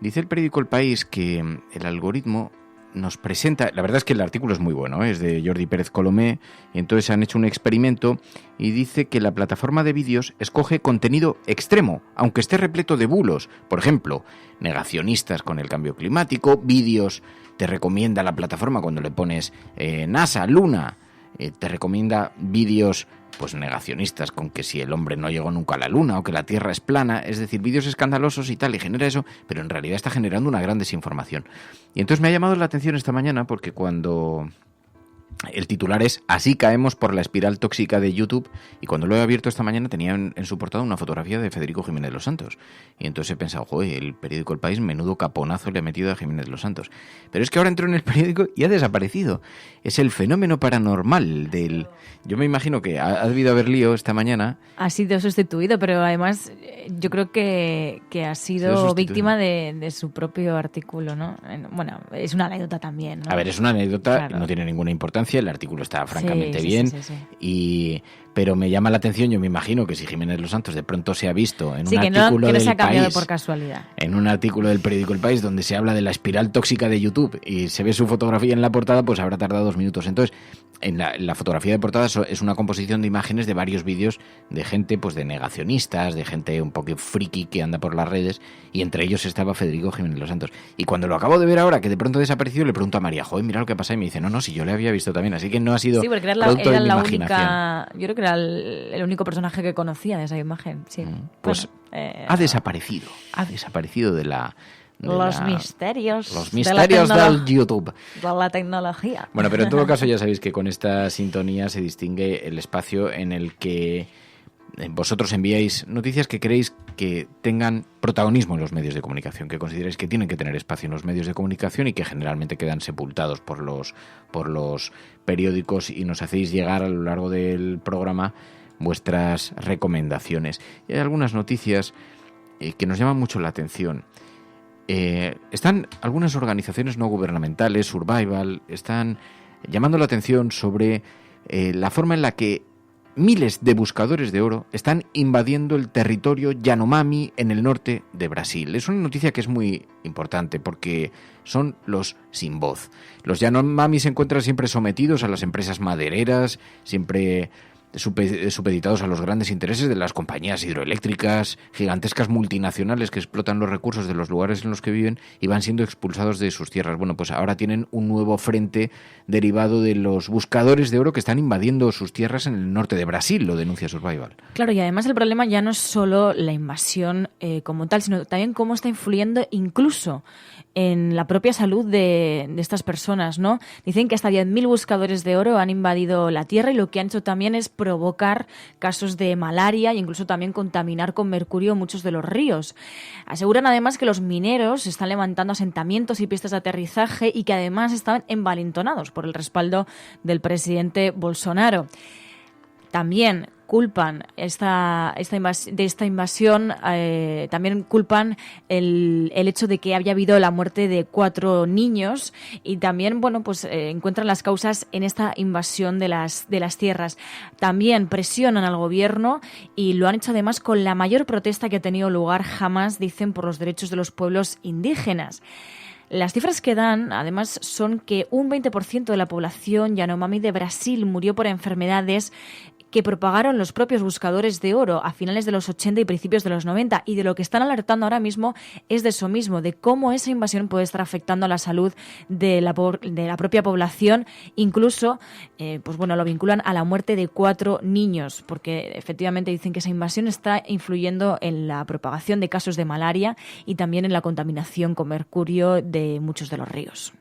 Dice el periódico El País que el algoritmo nos presenta... La verdad es que el artículo es muy bueno, es de Jordi Pérez Colomé, y entonces han hecho un experimento y dice que la plataforma de vídeos escoge contenido extremo, aunque esté repleto de bulos. Por ejemplo, negacionistas con el cambio climático, vídeos, te recomienda la plataforma cuando le pones NASA, Luna, te recomienda vídeos pues negacionistas con que si el hombre no llegó nunca a la luna o que la Tierra es plana, es decir, vídeos escandalosos y tal, y genera eso, pero en realidad está generando una gran desinformación. Y entonces me ha llamado la atención esta mañana porque cuando el titular es "Así caemos por la espiral tóxica de YouTube", y cuando lo he abierto esta mañana tenía en su portada una fotografía de Federico Jiménez Los Santos, y entonces he pensado, joder, el periódico El País, menudo caponazo le ha metido a Jiménez Los Santos. Pero es que ahora entro en el periódico y ha desaparecido. Es el fenómeno paranormal del... Yo me imagino que ha debido haber lío esta mañana. Ha sido sustituido, pero además yo creo que ha sido víctima de su propio artículo, ¿no? Bueno, es una anécdota también, ¿no? A ver, es una anécdota, claro. No tiene ninguna importancia, el artículo está francamente bien, sí. Pero me llama la atención, yo me imagino que si Jiménez Los Santos de pronto se ha visto en un que artículo no del se ha cambiado País, por casualidad. En un artículo del periódico El País donde se habla de la espiral tóxica de YouTube y se ve su fotografía en la portada, pues habrá tardado 2 minutos. Entonces, en la fotografía de portada es una composición de imágenes de varios vídeos de gente, pues de negacionistas, de gente un poco friki que anda por las redes, y entre ellos estaba Federico Jiménez Los Santos. Y cuando lo acabo de ver ahora, que de pronto desapareció, le pregunto a María, joder, mira lo que pasa, y me dice, no, si yo le había visto también, así que no ha sido producto de mi imaginación. Yo creo que era el único personaje que conocía de esa imagen, sí. Pues ha desaparecido de la... Los misterios del YouTube. De la tecnología. Bueno, pero en todo caso ya sabéis que con esta sintonía se distingue el espacio en el que vosotros enviáis noticias que creéis que tengan protagonismo en los medios de comunicación, que consideráis que tienen que tener espacio en los medios de comunicación y que generalmente quedan sepultados por los periódicos, y nos hacéis llegar a lo largo del programa vuestras recomendaciones. Y hay algunas noticias que nos llaman mucho la atención. Están algunas organizaciones no gubernamentales, Survival, están llamando la atención sobre la forma en la que miles de buscadores de oro están invadiendo el territorio Yanomami en el norte de Brasil. Es una noticia que es muy importante porque son los sin voz. Los Yanomami se encuentran siempre sometidos a las empresas madereras, siempre supeditados a los grandes intereses de las compañías hidroeléctricas, gigantescas multinacionales que explotan los recursos de los lugares en los que viven y van siendo expulsados de sus tierras. Bueno, pues ahora tienen un nuevo frente derivado de los buscadores de oro que están invadiendo sus tierras en el norte de Brasil, lo denuncia Survival. Claro, y además el problema ya no es solo la invasión como tal, sino también cómo está influyendo incluso en la propia salud de estas personas, ¿no? Dicen que hasta 10.000 buscadores de oro han invadido la tierra y lo que han hecho también es provocar casos de malaria e incluso también contaminar con mercurio muchos de los ríos. Aseguran además que los mineros están levantando asentamientos y pistas de aterrizaje y que además están envalentonados por el respaldo del presidente Bolsonaro. También culpan de esta invasión, también culpan el hecho de que haya habido la muerte de 4 niños y también, encuentran las causas en esta invasión de las tierras. También presionan al gobierno y lo han hecho además con la mayor protesta que ha tenido lugar jamás, dicen, por los derechos de los pueblos indígenas. Las cifras que dan, además, son que un 20% de la población Yanomami de Brasil murió por enfermedades que propagaron los propios buscadores de oro a finales de los 80 y principios de los 90. Y de lo que están alertando ahora mismo es de eso mismo, de cómo esa invasión puede estar afectando a la salud de la propia población. Incluso, lo vinculan a la muerte de 4 niños, porque efectivamente dicen que esa invasión está influyendo en la propagación de casos de malaria y también en la contaminación con mercurio de muchos de los ríos.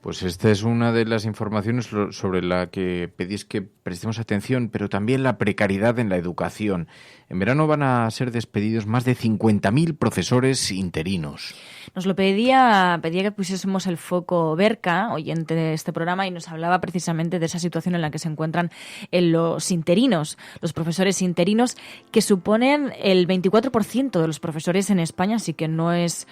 Pues esta es una de las informaciones sobre la que pedís que prestemos atención, pero también la precariedad en la educación. En verano van a ser despedidos más de 50.000 profesores interinos. Nos lo pedía que pusiésemos el foco Berka, oyente de este programa, y nos hablaba precisamente de esa situación en la que se encuentran los interinos, los profesores interinos, que suponen el 24% de los profesores en España, así que no es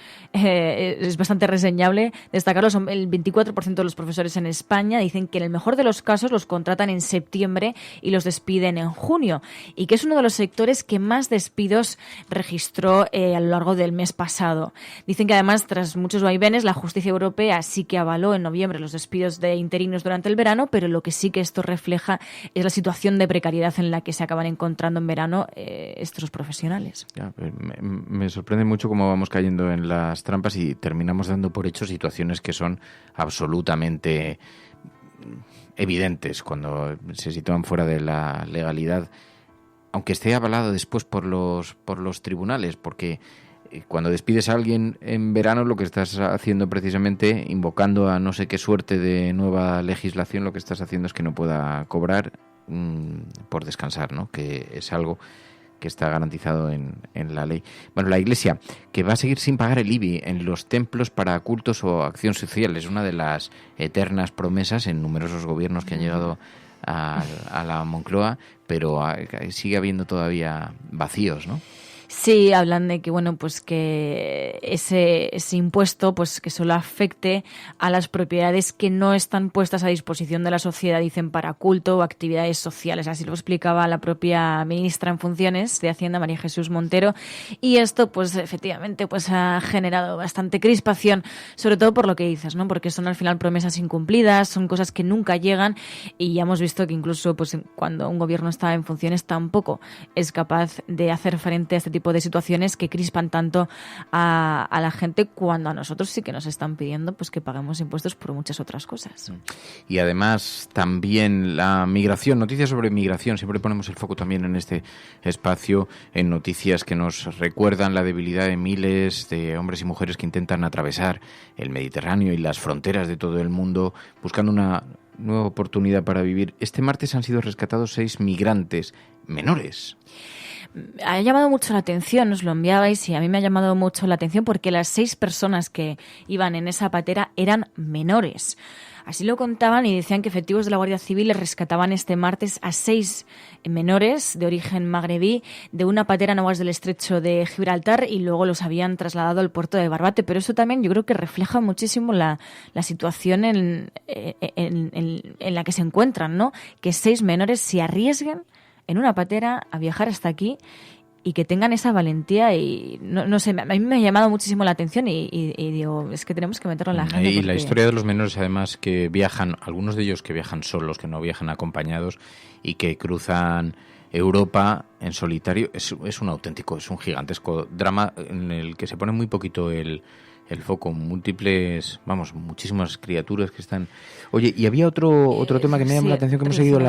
bastante reseñable destacarlo. Son el 24% de los profesores en España. Dicen que en el mejor de los casos los contratan en septiembre y los despiden en junio, y que es uno de los sectores que más despidos registró a lo largo del mes pasado. Dicen que además, tras muchos vaivenes, la justicia europea sí que avaló en noviembre los despidos de interinos durante el verano, pero lo que sí que esto refleja es la situación de precariedad en la que se acaban encontrando en verano estos profesionales. Ya, me sorprende mucho cómo vamos cayendo en las trampas y terminamos dando por hecho situaciones que son absolutamente evidentes cuando se sitúan fuera de la legalidad, aunque esté avalado después por los tribunales, porque cuando despides a alguien en verano, lo que estás haciendo precisamente, invocando a no sé qué suerte de nueva legislación, lo que estás haciendo es que no pueda cobrar por descansar, ¿no? Que es algo que está garantizado en la ley. Bueno, la Iglesia, que va a seguir sin pagar el IBI en los templos para cultos o acción social, es una de las eternas promesas en numerosos gobiernos que han llegado a la Moncloa, pero sigue habiendo todavía vacíos, ¿no? Sí, hablan de que que ese impuesto que solo afecte a las propiedades que no están puestas a disposición de la sociedad, dicen, para culto o actividades sociales. Así lo explicaba la propia ministra en funciones de Hacienda, María Jesús Montero, y esto efectivamente ha generado bastante crispación, sobre todo por lo que dices, ¿no? Porque son al final promesas incumplidas, son cosas que nunca llegan, y ya hemos visto que incluso cuando un gobierno está en funciones tampoco es capaz de hacer frente a este tipo de situaciones que crispan tanto a la gente, cuando a nosotros sí que nos están pidiendo que paguemos impuestos por muchas otras cosas. Y además también la migración, noticias sobre migración, siempre ponemos el foco también en este espacio, en noticias que nos recuerdan la debilidad de miles de hombres y mujeres que intentan atravesar el Mediterráneo y las fronteras de todo el mundo buscando una nueva oportunidad para vivir. Este martes han sido rescatados 6 migrantes menores. Ha llamado mucho la atención, os lo enviabais y a mí me ha llamado mucho la atención porque las 6 personas que iban en esa patera eran menores. Así lo contaban y decían que efectivos de la Guardia Civil les rescataban este martes a 6 menores de origen magrebí de una patera en aguas del estrecho de Gibraltar y luego los habían trasladado al puerto de Barbate. Pero eso también yo creo que refleja muchísimo la situación en la que se encuentran, ¿no? Que 6 menores se arriesguen en una patera a viajar hasta aquí y que tengan esa valentía y no sé, a mí me ha llamado muchísimo la atención y digo, es que tenemos que meterlo en la agenda. Y la historia de los menores, además, que viajan, algunos de ellos que viajan solos, que no viajan acompañados y que cruzan Europa en solitario, es un auténtico, es un gigantesco drama en el que se pone muy poquito el foco, múltiples, muchísimas criaturas que están... Oye, y había otro tema que me llama la atención, que hemos seguido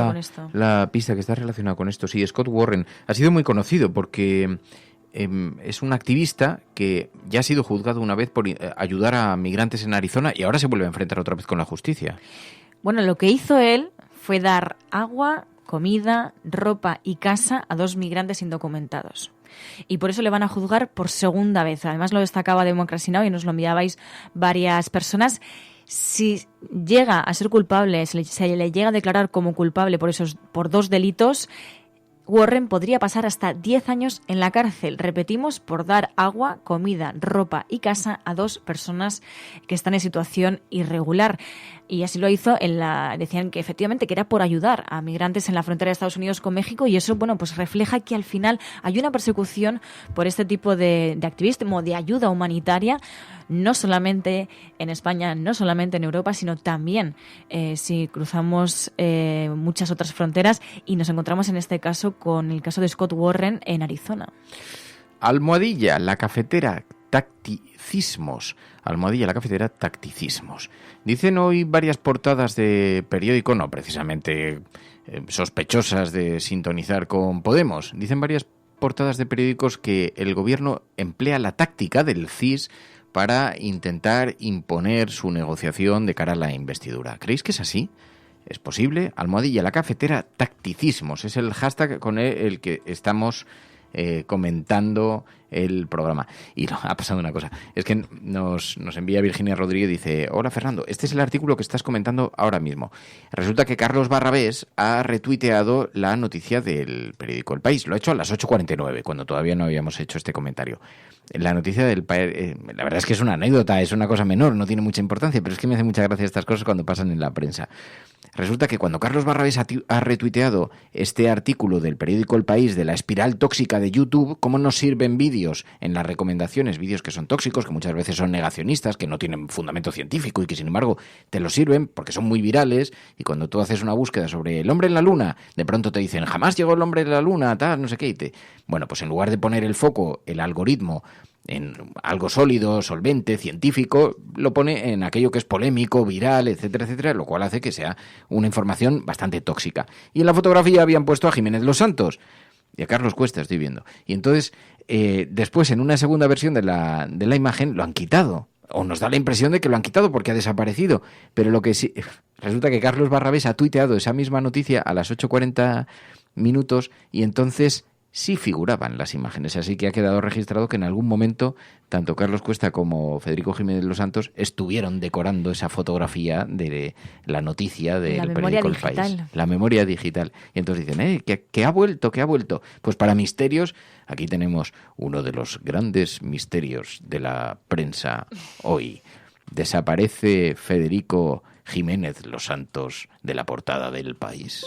la pista que está relacionada con esto. Sí, Scott Warren ha sido muy conocido porque es un activista que ya ha sido juzgado una vez por ayudar a migrantes en Arizona y ahora se vuelve a enfrentar otra vez con la justicia. Bueno, lo que hizo él fue dar agua, comida, ropa y casa a 2 migrantes indocumentados. Y por eso le van a juzgar por segunda vez. Además lo destacaba Democracy Now! Y nos lo enviabais varias personas. Si llega a ser culpable, se le llega a declarar como culpable por 2 delitos, Warren podría pasar hasta 10 años en la cárcel. Repetimos, por dar agua, comida, ropa y casa a 2 personas que están en situación irregular. Y así lo hizo decían que efectivamente que era por ayudar a migrantes en la frontera de Estados Unidos con México y eso, pues refleja que al final hay una persecución por este tipo de activismo, de ayuda humanitaria, no solamente en España, no solamente en Europa, sino también si cruzamos muchas otras fronteras y nos encontramos en este caso con el caso de Scott Warren en Arizona. Almohadilla, la cafetera, tacticismos. Almohadilla, la cafetera, tacticismos. Dicen hoy varias portadas de periódico, no precisamente sospechosas de sintonizar con Podemos. Dicen varias portadas de periódicos que el gobierno emplea la táctica del CIS para intentar imponer su negociación de cara a la investidura. ¿Creéis que es así? ¿Es posible? Almohadilla, la cafetera, tacticismos. Es el hashtag con el que estamos comentando el programa. Y no, ha pasado una cosa. Es que nos envía Virginia Rodríguez y dice: hola Fernando, este es el artículo que estás comentando ahora mismo. Resulta que Carlos Barrabés ha retuiteado la noticia del periódico El País. Lo ha hecho a las 8:49, cuando todavía no habíamos hecho este comentario. La noticia del País, la verdad es que es una anécdota, es una cosa menor, no tiene mucha importancia, pero es que me hace mucha gracia estas cosas cuando pasan en la prensa. Resulta que cuando Carlos Barrabés ha retuiteado este artículo del periódico El País de la espiral tóxica de YouTube, cómo nos sirven vídeos en las recomendaciones, vídeos que son tóxicos, que muchas veces son negacionistas, que no tienen fundamento científico y que sin embargo te los sirven porque son muy virales, y cuando tú haces una búsqueda sobre el hombre en la luna, de pronto te dicen jamás llegó el hombre en la luna, tal, no sé qué, bueno, pues en lugar de poner el foco, el algoritmo, en algo sólido, solvente, científico, lo pone en aquello que es polémico, viral, etcétera, etcétera, lo cual hace que sea una información bastante tóxica. Y en la fotografía habían puesto a Jiménez Los Santos y a Carlos Cuesta, estoy viendo. Y entonces, después, en una segunda versión de la imagen, lo han quitado. O nos da la impresión de que lo han quitado porque ha desaparecido. Pero lo que sí, resulta que Carlos Barrabés ha tuiteado esa misma noticia a las 8:40 y entonces sí figuraban las imágenes, así que ha quedado registrado que en algún momento tanto Carlos Cuesta como Federico Jiménez Los Santos estuvieron decorando esa fotografía de la noticia del periódico El País. La memoria digital. Y entonces dicen, que ha vuelto. Pues para misterios, aquí tenemos uno de los grandes misterios de la prensa hoy. Desaparece Federico Jiménez Los Santos de la portada del País.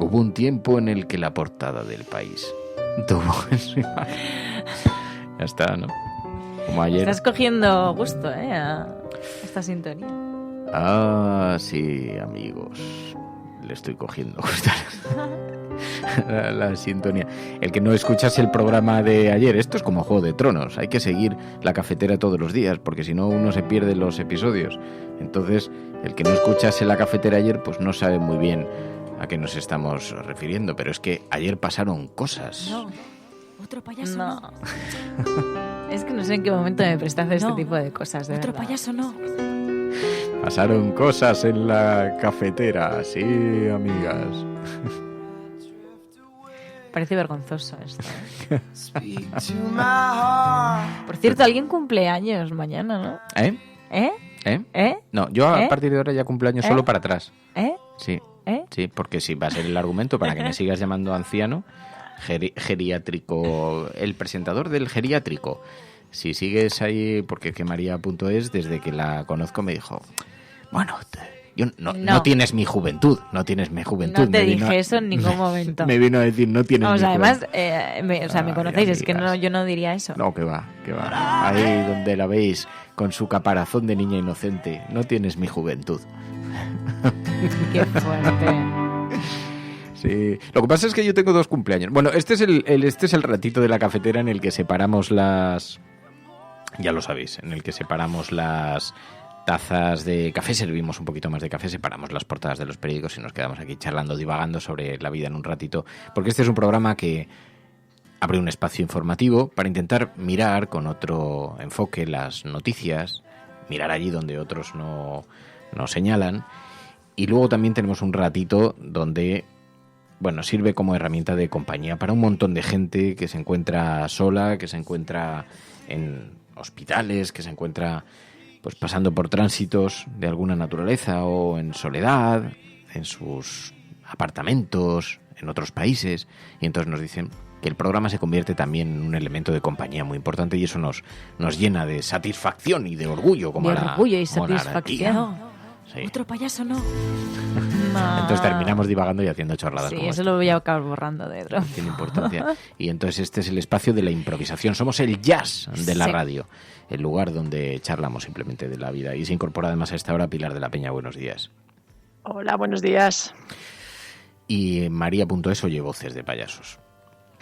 Hubo un tiempo en el que la portada del País tuvo en su imagen. Ya está, ¿no? Como ayer. Estás cogiendo gusto, a esta sintonía. Ah, sí, amigos. Le estoy cogiendo gusto a la sintonía. El que no escuchase el programa de ayer, esto es como Juego de Tronos. Hay que seguir la cafetera todos los días, porque si no uno se pierde los episodios. Entonces, el que no escuchase la cafetera ayer, pues no sabe muy bien a qué nos estamos refiriendo, pero es que ayer pasaron cosas. No, otro payaso no. Es que no sé en qué momento me prestaste este tipo de cosas, de otro verdad. Payaso no. Pasaron cosas en la cafetera, sí, amigas. Parece vergonzoso esto. Por cierto, alguien cumple años mañana, ¿no? No, yo a partir de ahora ya cumpleaños solo para atrás. Sí. Sí, porque si va a ser el argumento para que me sigas llamando anciano, geriátrico, el presentador del geriátrico. Si sigues ahí, porque que María.es, desde que la conozco me dijo, bueno, no tienes mi juventud, no tienes mi juventud. No te dije eso en ningún momento. Me vino a decir, no tienes mi además, juventud. me conocéis, es que yo no diría eso. No, que va. Ahí donde la veis, con su caparazón de niña inocente, no tienes mi juventud. Qué fuerte. Sí. Lo que pasa es que yo tengo 2 cumpleaños. Bueno, este es el ratito de la cafetera en el que separamos las... Ya lo sabéis, en el que separamos las tazas de café, servimos un poquito más de café, separamos las portadas de los periódicos y nos quedamos aquí charlando, divagando sobre la vida en un ratito. Porque este es un programa que abre un espacio informativo para intentar mirar con otro enfoque las noticias, mirar allí donde otros no señalan. Y luego también tenemos un ratito donde, bueno, sirve como herramienta de compañía para un montón de gente que se encuentra sola, que se encuentra en hospitales, que se encuentra pues pasando por tránsitos de alguna naturaleza o en soledad, en sus apartamentos, en otros países. Y entonces nos dicen que el programa se convierte también en un elemento de compañía muy importante y eso nos llena de satisfacción y de orgullo. Orgullo y satisfacción. Sí. Otro payaso no. Entonces terminamos divagando y haciendo chorradas. Sí, como eso esto. lo voy a acabar borrando de dentro. Tiene importancia. Y entonces este es el espacio de la improvisación. Somos el jazz de la radio. El lugar donde charlamos simplemente de la vida. Y se incorpora además a esta hora Pilar de la Peña. Buenos días. Hola, buenos días. Y María.es oye voces de payasos.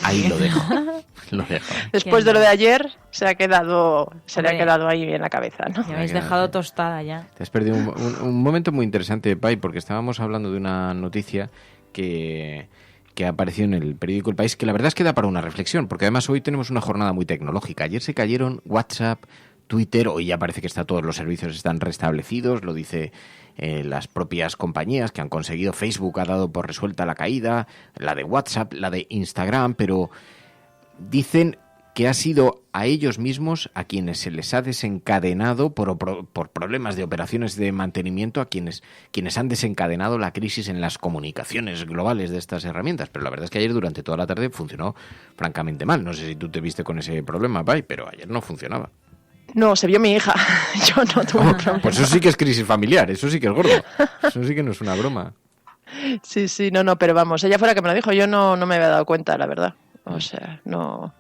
Ahí lo dejo. Después de lo de ayer se le ha quedado ahí en la cabeza, ¿no? Me habéis dejado tostada ya. Te has perdido un momento muy interesante, Pai, porque estábamos hablando de una noticia que apareció en el periódico El País, que la verdad es que da para una reflexión, porque además hoy tenemos una jornada muy tecnológica. Ayer se cayeron WhatsApp, Twitter, hoy ya parece que todos los servicios están restablecidos, lo dice las propias compañías que han conseguido. Facebook ha dado por resuelta la caída, la de WhatsApp, la de Instagram, pero dicen que ha sido a ellos mismos a quienes se les ha desencadenado por problemas de operaciones de mantenimiento, a quienes han desencadenado la crisis en las comunicaciones globales de estas herramientas. Pero la verdad es que ayer durante toda la tarde funcionó francamente mal. No sé si tú te viste con ese problema, Pai, pero ayer no funcionaba. No, se vio mi hija. Yo no tuve problema. Pues eso sí que es crisis familiar, eso sí que es gordo. Eso sí que no es una broma. Sí, no, pero vamos, ella fue la que me lo dijo. Yo no me había dado cuenta, la verdad. O sea, no...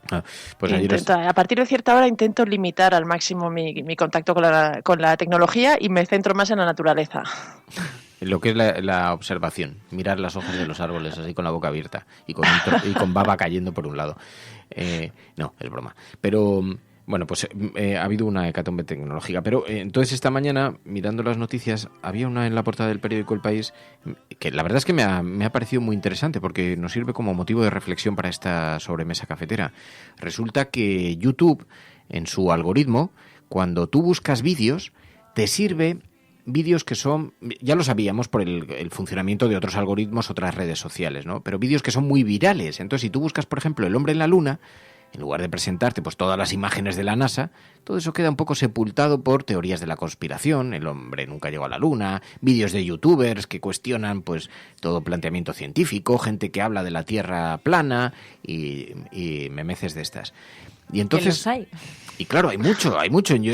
Pues a partir de cierta hora intento limitar al máximo mi contacto con la tecnología y me centro más en la naturaleza. Lo que es la observación, mirar las hojas de los árboles así con la boca abierta y con baba cayendo por un lado. No, es broma. Pero... Bueno, pues ha habido una hecatombe tecnológica, pero entonces esta mañana, mirando las noticias, había una en la portada del periódico El País que la verdad es que me ha parecido muy interesante porque nos sirve como motivo de reflexión para esta sobremesa cafetera. Resulta que YouTube, en su algoritmo, cuando tú buscas vídeos, te sirve vídeos que son, ya lo sabíamos por el funcionamiento de otros algoritmos, otras redes sociales, ¿no? Pero vídeos que son muy virales. Entonces, si tú buscas, por ejemplo, el hombre en la luna, en lugar de presentarte pues todas las imágenes de la NASA, todo eso queda un poco sepultado por teorías de la conspiración, el hombre nunca llegó a la luna, vídeos de youtubers que cuestionan pues todo planteamiento científico, gente que habla de la Tierra plana y memeces de estas. Y entonces, que los hay. Y claro, hay mucho.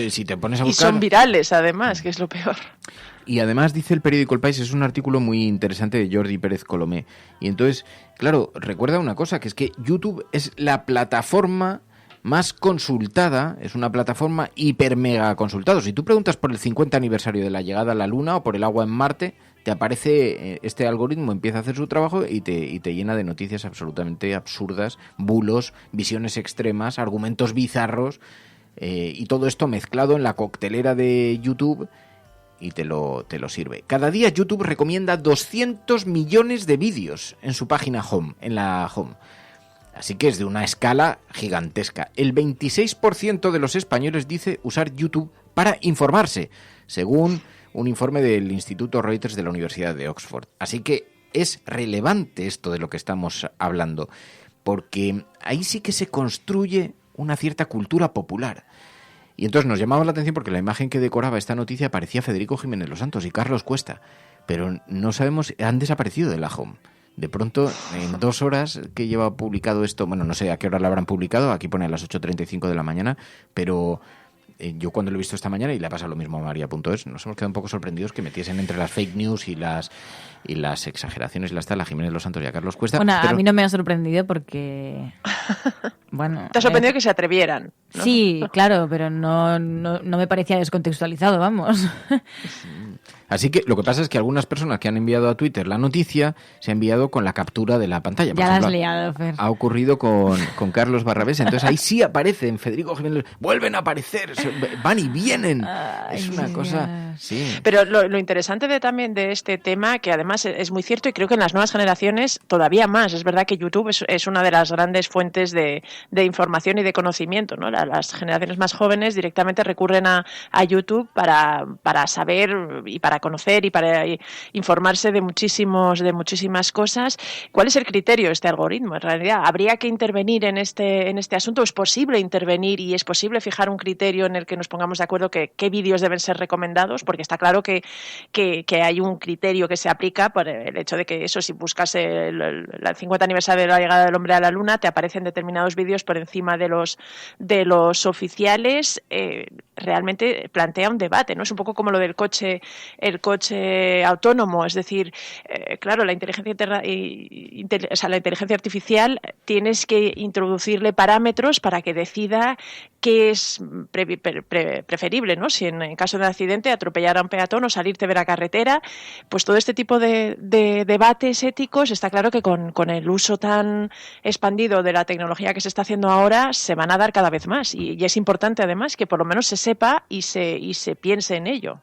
Si te pones a buscar... Y son virales, además, que es lo peor. Y además dice el periódico El País, es un artículo muy interesante de Jordi Pérez Colomé. Y entonces, claro, recuerda una cosa, que es que YouTube es la plataforma más consultada, es una plataforma hiper mega consultada. Si tú preguntas por el 50 aniversario de la llegada a la Luna o por el agua en Marte, te aparece este algoritmo, empieza a hacer su trabajo y te llena de noticias absolutamente absurdas, bulos, visiones extremas, argumentos bizarros, y todo esto mezclado en la coctelera de YouTube y te lo sirve. Cada día YouTube recomienda 200 millones de vídeos en su página home, en la home. Así que es de una escala gigantesca. El 26% de los españoles dice usar YouTube para informarse, según un informe del Instituto Reuters de la Universidad de Oxford. Así que es relevante esto de lo que estamos hablando. porque ahí sí que se construye una cierta cultura popular. Y entonces nos llamaba la atención porque la imagen que decoraba esta noticia parecía Federico Jiménez Los Santos y Carlos Cuesta, pero no sabemos, han desaparecido de la home. De pronto, en 2 horas que lleva publicado esto, bueno, no sé a qué hora lo habrán publicado, aquí pone a las 8:35 de la mañana, pero yo cuando lo he visto esta mañana, y le ha pasado lo mismo a María.es, nos hemos quedado un poco sorprendidos que metiesen entre las fake news y las exageraciones y las tal a Jiménez Los Santos y a Carlos Cuesta. Bueno, pero... a mí no me ha sorprendido porque... Bueno, te ha sorprendido que se atrevieran, ¿no? Sí, claro, pero no me parecía descontextualizado, vamos. Así que lo que pasa es que algunas personas que han enviado a Twitter la noticia se ha enviado con la captura de la pantalla. Por ya ejemplo, la has liado, Fer. Ha ocurrido con Carlos Barrabés. Entonces ahí sí aparecen Federico Jiménez. Vuelven a aparecer, van y vienen. Ay, es una cosa... Sí. Pero lo interesante también de este tema, que además es muy cierto y creo que en las nuevas generaciones todavía más. Es verdad que YouTube es una de las grandes fuentes de información y de conocimiento, ¿no? Las generaciones más jóvenes directamente recurren a YouTube para saber y para conocer y para informarse de muchísimas cosas. ¿Cuál es el criterio de este algoritmo? En realidad, ¿habría que intervenir en este asunto? ¿Es posible intervenir y es posible fijar un criterio en el que nos pongamos de acuerdo qué vídeos deben ser recomendados? Porque está claro que hay un criterio que se aplica por el hecho de que eso, si buscas el 50 aniversario de la llegada del hombre a la luna, te aparecen determinados vídeos por encima de los oficiales. Realmente plantea un debate, ¿no? Es un poco como lo del coche autónomo, es decir, claro, la inteligencia artificial tienes que introducirle parámetros para que decida qué es preferible, ¿no? Si en caso de accidente atropellar a un peatón o salirte de la carretera, pues todo este tipo de debates éticos está claro que con el uso tan expandido de la tecnología que se está haciendo ahora se van a dar cada vez más y es importante además que por lo menos se sepa y se piense en ello.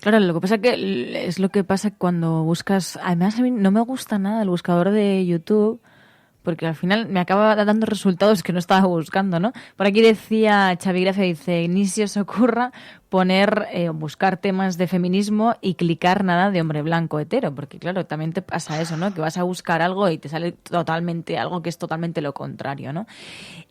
Claro, lo que pasa que es lo que pasa cuando buscas... Además, a mí no me gusta nada el buscador de YouTube porque al final me acaba dando resultados que no estaba buscando, ¿no? Por aquí decía Xavi Gracia, dice, ni se os ocurra buscar temas de feminismo y clicar nada de hombre blanco hetero, porque claro, también te pasa eso, ¿no? Que vas a buscar algo y te sale totalmente algo que es totalmente lo contrario, ¿no?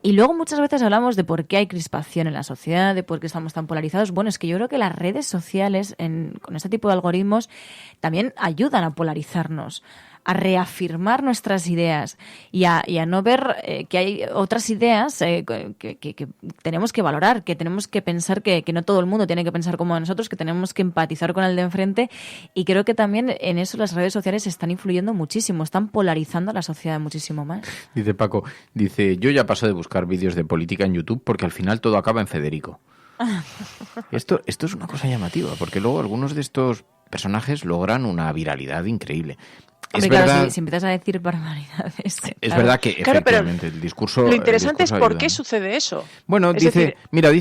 Y luego muchas veces hablamos de por qué hay crispación en la sociedad, de por qué estamos tan polarizados. Bueno, es que yo creo que las redes sociales con este tipo de algoritmos también ayudan a polarizarnos, a reafirmar nuestras ideas y a no ver que hay otras ideas que tenemos que valorar, que tenemos que pensar que no todo el mundo tiene que pensar como nosotros, que tenemos que empatizar con el de enfrente, y creo que también en eso las redes sociales están influyendo muchísimo, están polarizando a la sociedad muchísimo más. Dice Paco, yo ya paso de buscar vídeos de política en YouTube porque al final todo acaba en Federico. Esto es una cosa llamativa, porque luego algunos de estos personajes logran una viralidad increíble. Hombre, claro, verdad, si empiezas a decir barbaridades. Es claro. verdad que efectivamente el discurso... Lo interesante es por qué ayuda, ¿no? sucede eso. Bueno, dice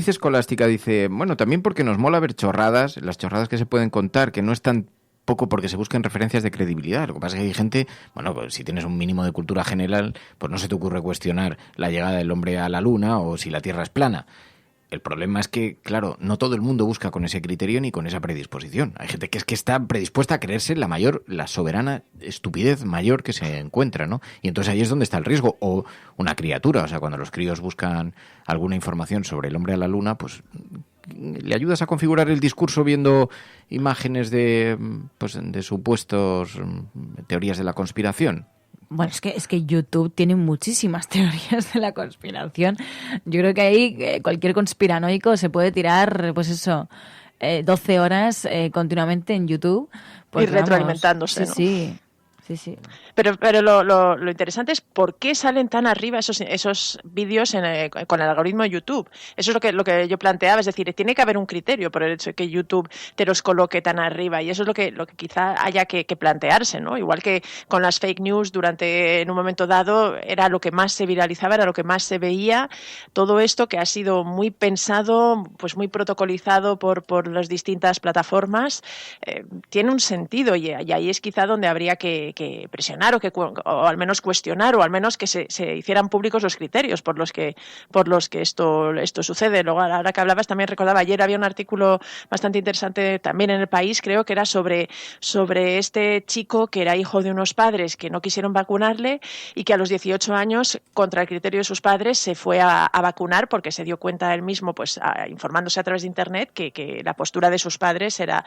Escolástica, bueno, también porque nos mola ver chorradas, las chorradas que se pueden contar, que no es tan poco porque se busquen referencias de credibilidad. Lo que pasa es que hay gente, bueno, pues si tienes un mínimo de cultura general, pues no se te ocurre cuestionar la llegada del hombre a la luna o si la Tierra es plana. El problema es que, claro, no todo el mundo busca con ese criterio ni con esa predisposición. Hay gente que es que está predispuesta a creerse la soberana estupidez mayor que se encuentra, ¿no? Y entonces ahí es donde está el riesgo. O una criatura, o sea, cuando los críos buscan alguna información sobre el hombre a la luna, pues le ayudas a configurar el discurso viendo imágenes de supuestos teorías de la conspiración. Bueno, es que YouTube tiene muchísimas teorías de la conspiración. Yo creo que ahí cualquier conspiranoico se puede tirar, 12 horas continuamente en YouTube. Pues, y retroalimentándose, sí, ¿no? Sí. Pero lo interesante es por qué salen tan arriba esos vídeos con el algoritmo de YouTube. Eso es lo que yo planteaba, es decir, tiene que haber un criterio por el hecho de que YouTube te los coloque tan arriba, y eso es lo que quizá haya que plantearse, ¿no? Igual que con las fake news en un momento dado era lo que más se viralizaba, era lo que más se veía. Todo esto que ha sido muy pensado, pues muy protocolizado por las distintas plataformas, tiene un sentido, y ahí es quizá donde habría que que presionar o al menos cuestionar o al menos que se hicieran públicos los criterios por los que esto sucede. Luego, ahora que hablabas, también recordaba, ayer había un artículo bastante interesante también en El País, creo que era sobre este chico que era hijo de unos padres que no quisieron vacunarle y que a los 18 años, contra el criterio de sus padres, se fue a vacunar porque se dio cuenta él mismo, pues informándose a través de Internet, que la postura de sus padres era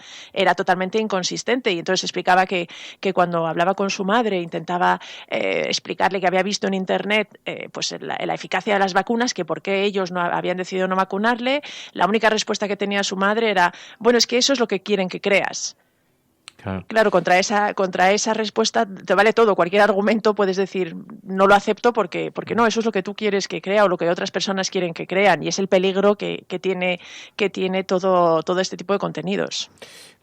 totalmente inconsistente. Y entonces explicaba que cuando hablaba con su madre intentaba explicarle que había visto en Internet pues la eficacia de las vacunas, que por qué ellos no habían decidido no vacunarle. La única respuesta que tenía su madre era: bueno, es que eso es lo que quieren que creas. Claro, contra esa respuesta te vale todo. Cualquier argumento puedes decir no lo acepto porque no, eso es lo que tú quieres que crea o lo que otras personas quieren que crean, y es el peligro que tiene todo este tipo de contenidos.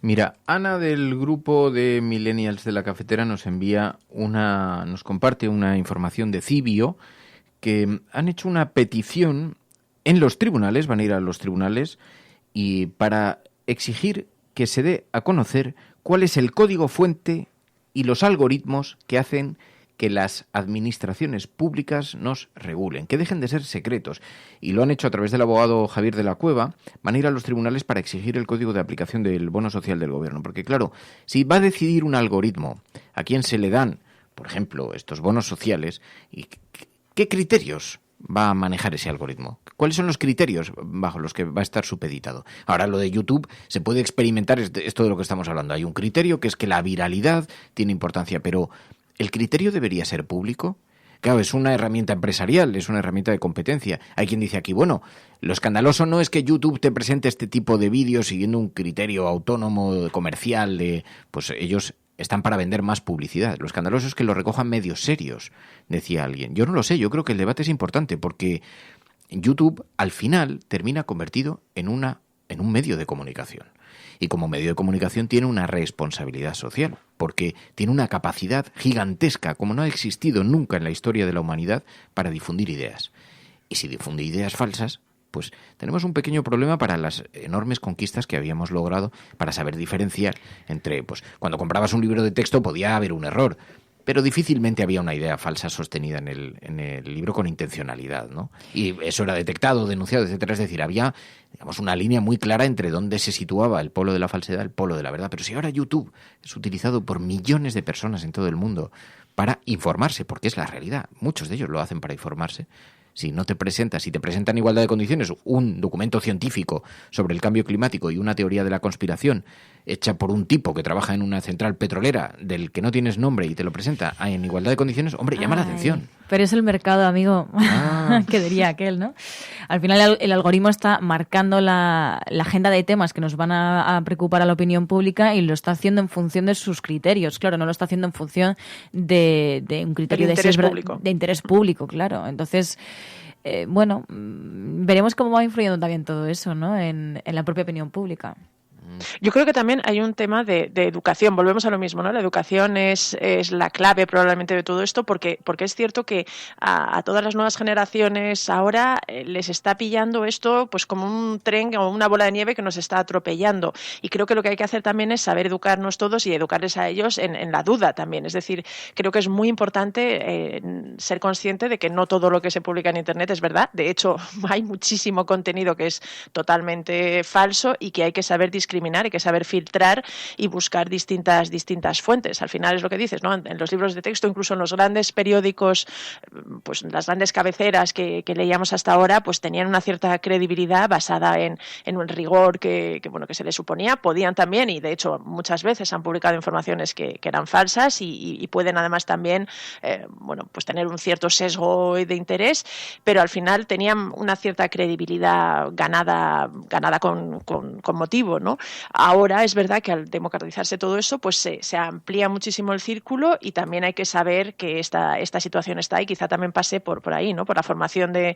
Mira, Ana del grupo de Millennials de la Cafetera nos comparte una información de Cibio, que han hecho una petición en los tribunales, van a ir a los tribunales y para exigir que se dé a conocer cuál es el código fuente y los algoritmos que hacen que las administraciones públicas nos regulen, que dejen de ser secretos. Y lo han hecho a través del abogado Javier de la Cueva. Van a ir a los tribunales para exigir el código de aplicación del bono social del gobierno. Porque claro, si va a decidir un algoritmo a quién se le dan, por ejemplo, estos bonos sociales, ¿qué criterios va a manejar ese algoritmo? ¿Cuáles son los criterios bajo los que va a estar supeditado? Ahora, lo de YouTube se puede experimentar, esto de lo que estamos hablando. Hay un criterio que es que la viralidad tiene importancia, pero ¿el criterio debería ser público? Claro, es una herramienta empresarial, es una herramienta de competencia. Hay quien dice aquí, bueno, lo escandaloso no es que YouTube te presente este tipo de vídeos siguiendo un criterio autónomo, comercial, pues ellos están para vender más publicidad. Lo escandaloso es que lo recojan medios serios, decía alguien. Yo no lo sé, yo creo que el debate es importante porque YouTube al final termina convertido en un medio de comunicación. Y como medio de comunicación tiene una responsabilidad social, porque tiene una capacidad gigantesca, como no ha existido nunca en la historia de la humanidad, para difundir ideas. Y si difunde ideas falsas, pues tenemos un pequeño problema para las enormes conquistas que habíamos logrado para saber diferenciar entre, pues cuando comprabas un libro de texto podía haber un error, pero difícilmente había una idea falsa sostenida en el libro con intencionalidad, ¿no? Y eso era detectado, denunciado, etcétera. Es decir, había, digamos, una línea muy clara entre dónde se situaba el polo de la falsedad, el polo de la verdad. Pero si ahora YouTube es utilizado por millones de personas en todo el mundo para informarse, porque es la realidad, muchos de ellos lo hacen para informarse. Si te presentan en igualdad de condiciones un documento científico sobre el cambio climático y una teoría de la conspiración hecha por un tipo que trabaja en una central petrolera del que no tienes nombre y te lo presenta en igualdad de condiciones, hombre, llama la atención. Pero es el mercado, amigo, que diría aquel, ¿no? Al final el algoritmo está marcando la agenda de temas que nos van a preocupar a la opinión pública y lo está haciendo en función de sus criterios. Claro, no lo está haciendo en función de un criterio de interés público, claro. Entonces, veremos cómo va influyendo también todo eso, ¿no? En la propia opinión pública. Yo creo que también hay un tema de educación. Volvemos a lo mismo, ¿no? La educación es la clave probablemente de todo esto, porque es cierto que a todas las nuevas generaciones ahora les está pillando esto pues como un tren o una bola de nieve que nos está atropellando. Y creo que lo que hay que hacer también es saber educarnos todos y educarles a ellos en la duda también. Es decir, creo que es muy importante ser consciente de que no todo lo que se publica en Internet es verdad. De hecho, hay muchísimo contenido que es totalmente falso y que hay que saber discriminar, hay que saber filtrar y buscar distintas fuentes. Al final es lo que dices, ¿no? En los libros de texto, incluso en los grandes periódicos, pues las grandes cabeceras que leíamos hasta ahora, pues tenían una cierta credibilidad basada en un rigor que se les suponía. Podían también, y de hecho muchas veces han publicado informaciones que eran falsas y pueden además también pues tener un cierto sesgo de interés, pero al final tenían una cierta credibilidad ganada con motivo, ¿no? Ahora es verdad que al democratizarse todo eso, pues se amplía muchísimo el círculo y también hay que saber que esta situación está ahí. Quizá también pase por ahí, ¿no? Por la formación de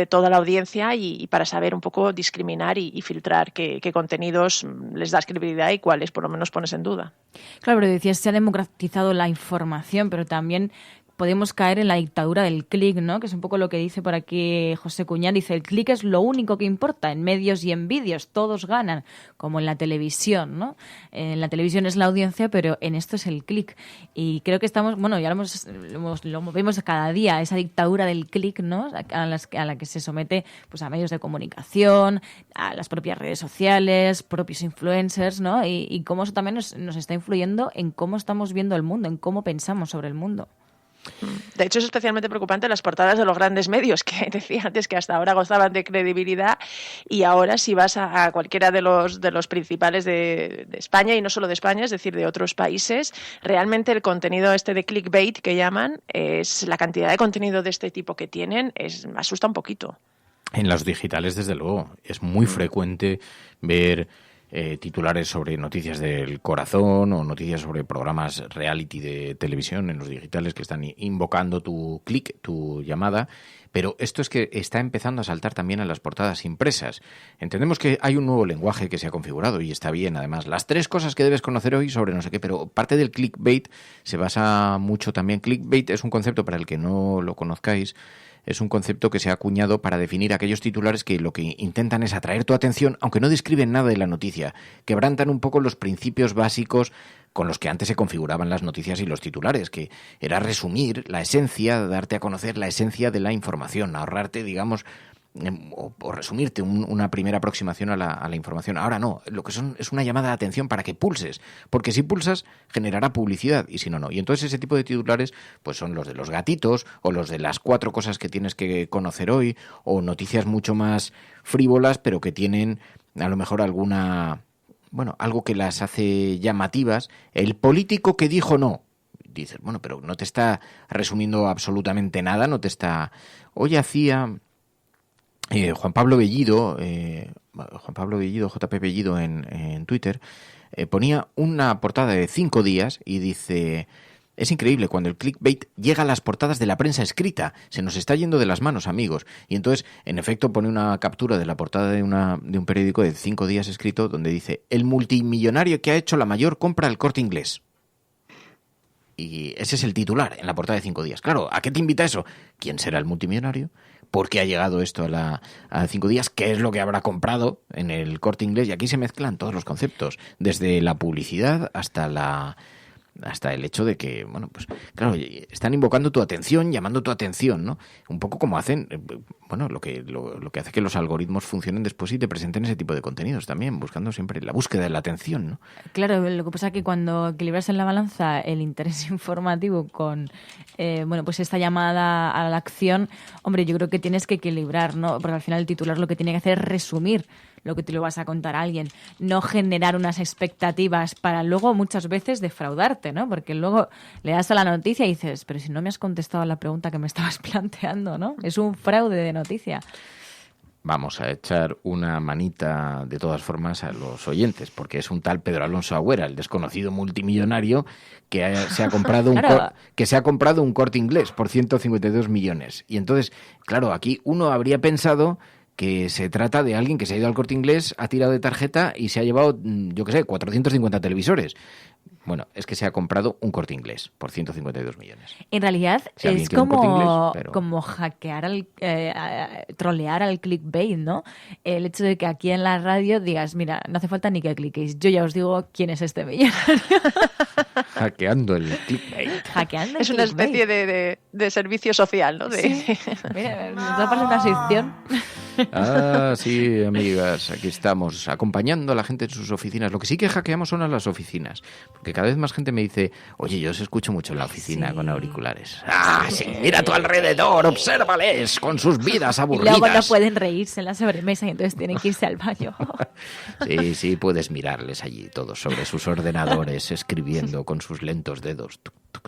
toda la audiencia y para saber un poco discriminar y filtrar qué contenidos les das credibilidad y cuáles por lo menos pones en duda. Claro, pero decías, se ha democratizado la información, pero también podemos caer en la dictadura del clic, ¿no? Que es un poco lo que dice por aquí José Cuñán. Dice, el clic es lo único que importa en medios y en vídeos. Todos ganan, como en la televisión, ¿no? En la televisión es la audiencia, pero en esto es el clic. Y creo que estamos, bueno, ya lo vemos cada día, esa dictadura del clic, ¿no? A la que se somete pues a medios de comunicación, a las propias redes sociales, propios influencers, ¿no? Y cómo eso también nos está influyendo en cómo estamos viendo el mundo, en cómo pensamos sobre el mundo. De hecho, es especialmente preocupante las portadas de los grandes medios, que decía antes que hasta ahora gozaban de credibilidad, y ahora si vas a cualquiera de los principales de España, y no solo de España, es decir, de otros países, realmente el contenido de clickbait que llaman, es la cantidad de contenido de este tipo que tienen, asusta un poquito. En los digitales, desde luego, es muy frecuente ver titulares sobre noticias del corazón o noticias sobre programas reality de televisión en los digitales que están invocando tu clic, tu llamada, pero esto es que está empezando a saltar también a las portadas impresas. Entendemos que hay un nuevo lenguaje que se ha configurado y está bien, además, las 3 cosas que debes conocer hoy sobre no sé qué, pero parte del clickbait se basa mucho también. Clickbait es un concepto, para el que no lo conozcáis, es un concepto que se ha acuñado para definir aquellos titulares que lo que intentan es atraer tu atención, aunque no describen nada de la noticia. Quebrantan un poco los principios básicos con los que antes se configuraban las noticias y los titulares, que era resumir la esencia, darte a conocer la esencia de la información, ahorrarte, digamos, o resumirte una primera aproximación a la información. Ahora no, lo que es una llamada de atención para que pulses, porque si pulsas generará publicidad y si no, no. Y entonces ese tipo de titulares pues son los de los gatitos o los de las 4 cosas que tienes que conocer hoy, o noticias mucho más frívolas pero que tienen a lo mejor algo que las hace llamativas. El político que dijo no. Dices, bueno, pero no te está resumiendo absolutamente nada, no te está... Hoy hacía... Juan Pablo Bellido, JP Bellido en Twitter, ponía una portada de 5 días y dice: es increíble cuando el clickbait llega a las portadas de la prensa escrita, se nos está yendo de las manos, amigos. Y entonces, en efecto, pone una captura de la portada de un periódico de 5 días escrito donde dice: el multimillonario que ha hecho la mayor compra al Corte Inglés. Y ese es el titular en la portada de 5 días. Claro, ¿a qué te invita eso? ¿Quién será el multimillonario? ¿Por qué ha llegado esto a 5 días? ¿Qué es lo que habrá comprado en el Corte Inglés? Y aquí se mezclan todos los conceptos, desde la publicidad hasta el hecho de que, bueno, pues claro, están invocando tu atención, llamando tu atención, ¿no? Un poco como hacen, bueno, lo que hace que los algoritmos funcionen después y te presenten ese tipo de contenidos también, buscando siempre la búsqueda de la atención, ¿no? Claro, lo que pasa es que cuando equilibras en la balanza el interés informativo con, pues esta llamada a la acción, hombre, yo creo que tienes que equilibrar, ¿no? Porque al final el titular lo que tiene que hacer es resumir lo que te lo vas a contar a alguien, no generar unas expectativas para luego muchas veces defraudarte, ¿no? Porque luego le das a la noticia y dices, pero si no me has contestado a la pregunta que me estabas planteando, ¿no? Es un fraude de noticia. Vamos a echar una manita de todas formas a los oyentes, porque es un tal Pedro Alonso Agüera, el desconocido multimillonario que se ha comprado un Corte Inglés por 152 millones. Y entonces, claro, aquí uno habría pensado que se trata de alguien que se ha ido al Corte Inglés, ha tirado de tarjeta y se ha llevado, 450 televisores. Bueno, es que se ha comprado un Corte Inglés por 152 millones. En realidad es como hackear, trolear al clickbait, ¿no? El hecho de que aquí en la radio digas, mira, no hace falta ni que cliquéis, yo ya os digo quién es este millonario. Hackeando el clickbait. Es una especie de servicio social, ¿no? Sí. Mira, nos da para una sección. Ah, sí, amigas, aquí estamos acompañando a la gente en sus oficinas. Lo que sí que hackeamos son a las oficinas, porque cada vez más gente me dice, oye, yo os escucho mucho en la oficina con auriculares. Ah, sí, mira a tu alrededor, obsérvales con sus vidas aburridas. Y luego no pueden reírse en la sobremesa y entonces tienen que irse al baño. Sí, puedes mirarles allí todos sobre sus ordenadores, escribiendo con sus lentos dedos,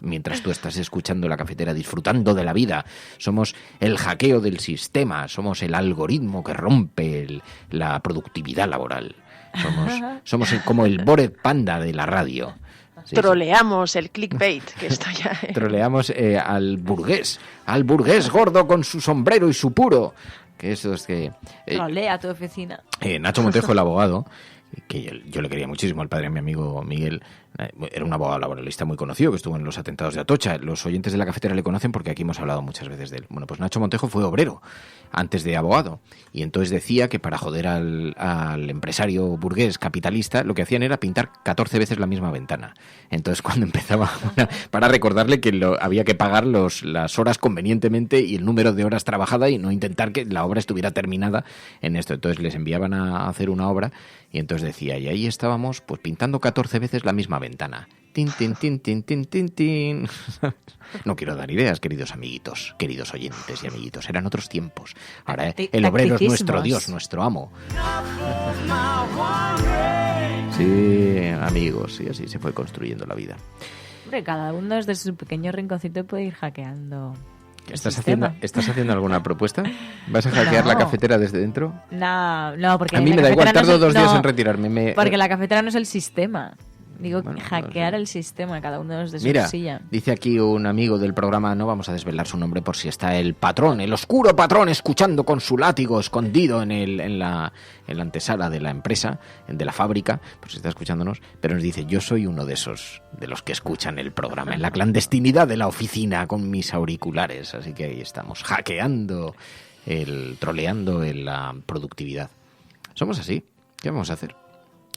mientras tú estás escuchando La Cafetera, disfrutando de la vida. Somos el hackeo del sistema, somos el algoritmo que rompe la productividad laboral. Somos como el Bored Panda de la radio. Sí, troleamos el clickbait, que está ya... Troleamos al burgués gordo con su sombrero y su puro. Que eso es que... Trolea tu oficina. Nacho Montejo, el abogado, que yo le quería muchísimo, el padre de mi amigo Miguel. Era un abogado laboralista muy conocido que estuvo en los atentados de Atocha. Los oyentes de La Cafetera le conocen porque aquí hemos hablado muchas veces de él. Bueno, pues Nacho Montejo fue obrero antes de abogado, y entonces decía que para joder al empresario burgués capitalista lo que hacían era pintar 14 veces la misma ventana. Entonces cuando empezaba, para recordarle que había que pagar las horas convenientemente y el número de horas trabajadas y no intentar que la obra estuviera terminada en esto. Entonces les enviaban a hacer una obra y entonces decía, y ahí estábamos pues pintando 14 veces la misma ventana. Tin, tin, tin, tin, tin, tin, tin. No quiero dar ideas, queridos amiguitos, queridos oyentes y amiguitos. Eran otros tiempos. Ahora el obrero es nuestro Dios, nuestro amo. Sí, amigos, y así se fue construyendo la vida. Hombre, cada uno desde su pequeño rinconcito puede ir hackeando. ¿Estás haciendo alguna propuesta? ¿Vas a hackear la cafetera desde dentro? No, porque a mí me da igual, tardo 2 días en retirarme. Porque la cafetera no es el sistema. Digo, bueno, hackear el sistema, cada uno desde su silla. Dice aquí un amigo del programa, no vamos a desvelar su nombre por si está el patrón, el oscuro patrón, escuchando con su látigo escondido en la antesala de la empresa, de la fábrica, pues está escuchándonos, pero nos dice, yo soy uno de esos, de los que escuchan el programa, en la clandestinidad de la oficina con mis auriculares, así que ahí estamos, hackeando, troleando la productividad. Somos así, ¿qué vamos a hacer?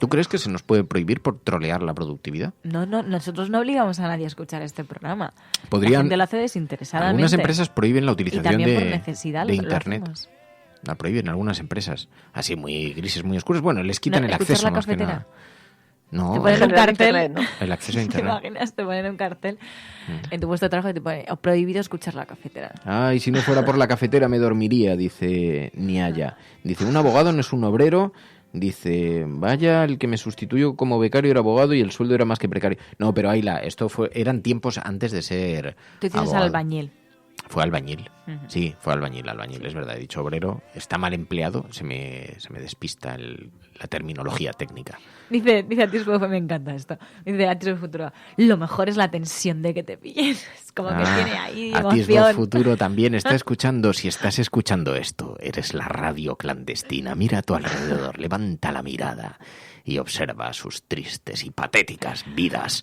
¿Tú crees que se nos puede prohibir por trolear la productividad? No, nosotros no obligamos a nadie a escuchar este programa. La gente lo hace desinteresadamente. Algunas empresas prohíben la utilización por necesidad de Internet. La prohíben algunas empresas. Así muy grises, muy oscuras. Bueno, les quitan el acceso más que nada. No, te ponen un cartel, Internet, ¿no? El acceso a Internet. ¿Te imaginas? Te ponen un cartel en tu puesto de trabajo y te pone prohibido escuchar la cafetera. Ay, si no fuera por la cafetera me dormiría, dice Niaya. Dice, un abogado no es un obrero. Dice, vaya, el que me sustituyó como becario era abogado y el sueldo era más que precario. No, pero Ayla, eran tiempos antes de ser Tú dices abogado. albañil. Fue albañil, sí, fue albañil, es verdad, he dicho obrero, está mal empleado, se me despista la terminología técnica. Dice Atis Futuro, me encanta esto, dice Atis Futuro, lo mejor es la tensión de que te pillen, es como que tiene ahí emoción. Atis Futuro también está escuchando, si estás escuchando esto, eres la radio clandestina, mira a tu alrededor, levanta la mirada y observa sus tristes y patéticas vidas,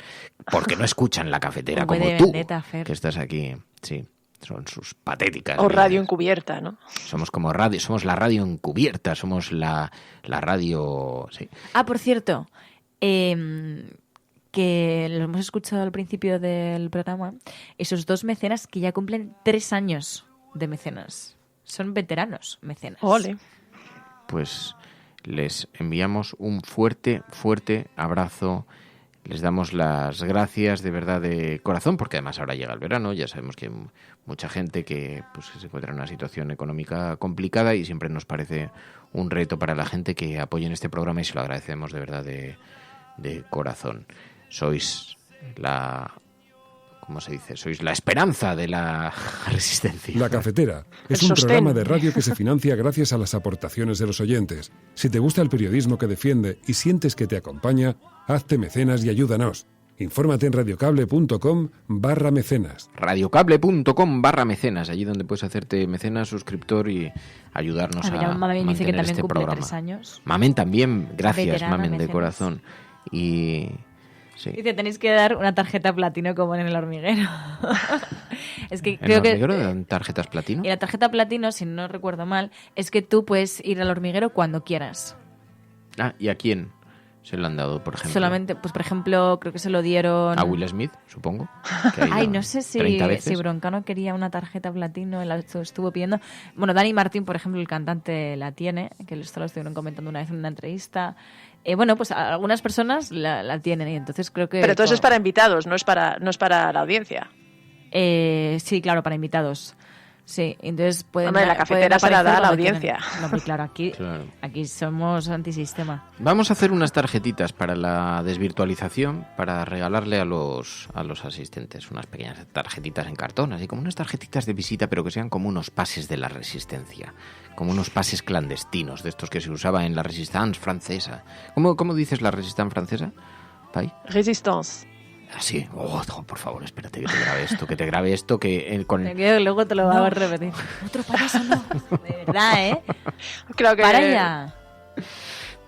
porque no escuchan la cafetera como tú, que estás aquí, sí. Son sus patéticas. O radio encubierta, ¿no? Somos como radio, somos la radio encubierta, somos la radio... Sí. Por cierto, que lo hemos escuchado al principio del programa, esos 2 mecenas que ya cumplen 3 años de mecenas. Son veteranos mecenas. ¡Ole! Pues les enviamos un fuerte, fuerte abrazo. Les damos las gracias de verdad de corazón, porque además ahora llega el verano, ya sabemos que hay mucha gente que pues, se encuentra en una situación económica complicada y siempre nos parece un reto para la gente que apoyen este programa y se lo agradecemos de verdad de corazón. Sois ¿cómo se dice? Sois la esperanza de la resistencia. La Cafetera es un programa de radio que se financia gracias a las aportaciones de los oyentes. Si te gusta el periodismo que defiende y sientes que te acompaña, hazte mecenas y ayúdanos. Infórmate en radiocable.com/mecenas. Radiocable.com/mecenas, allí donde puedes hacerte mecenas, suscriptor y ayudarnos a Mamen dice que también este cumple programa. 3 años. Mamen también, gracias Veterana Mamen mecenas. de corazón. Y sí. Dice, tenéis que dar una tarjeta platino como en El Hormiguero. Es que ¿En creo El Hormiguero dan tarjetas platino? Y la tarjeta platino, si no recuerdo mal, es que tú puedes ir al hormiguero cuando quieras. ¿Y a quién se lo han dado, por ejemplo? Solamente, pues por ejemplo, creo que se lo dieron... A Will Smith, supongo. No sé si Broncano quería una tarjeta platino, él la estuvo pidiendo. Bueno, Dani Martín, por ejemplo, el cantante la tiene, que esto lo estuvieron comentando una vez en una entrevista. Bueno, pues algunas personas la tienen y entonces creo que... Pero todo eso es para invitados, no es para la audiencia. Sí, claro, para invitados. Sí, entonces pueden... Hombre, la cafetera para dar a la audiencia. No, pues claro, aquí somos antisistema. Vamos a hacer unas tarjetitas para la desvirtualización, para regalarle a los asistentes unas pequeñas tarjetitas en cartón, así como unas tarjetitas de visita, pero que sean como unos pases de la resistencia, como unos pases clandestinos, de estos que se usaba en la Resistance francesa. ¿Cómo dices la Resistance francesa, Pai? Resistance. Así, por favor, espérate que te grabe esto, luego te lo vamos a repetir. Otro payaso no, de verdad, Creo que... Para ya.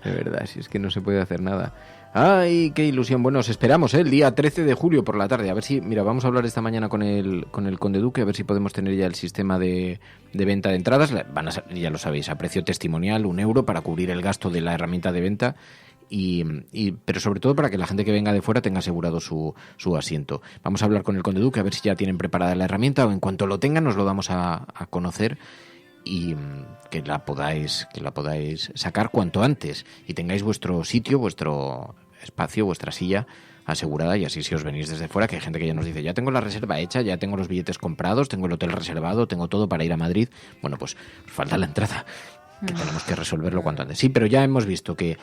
De verdad, si es que no se puede hacer nada. ¡Ay, qué ilusión! Bueno, os esperamos, el día 13 de julio por la tarde. A ver si, mira, vamos a hablar esta mañana con el Conde Duque, a ver si podemos tener ya el sistema de venta de entradas. Van a ser, ya lo sabéis, a precio testimonial, €1 para cubrir el gasto de la herramienta de venta. Pero sobre todo para que la gente que venga de fuera tenga asegurado su asiento. Vamos a hablar con el Conde Duque a ver si ya tienen preparada la herramienta, o en cuanto lo tengan nos lo damos a conocer, y que la podáis sacar cuanto antes y tengáis vuestro sitio, vuestro espacio, vuestra silla asegurada, y así si os venís desde fuera, que hay gente que ya nos dice, ya tengo la reserva hecha, ya tengo los billetes comprados, tengo el hotel reservado, tengo todo para ir a Madrid. Bueno, pues os falta la entrada, que tenemos que resolverlo cuanto antes. Sí, pero ya hemos visto que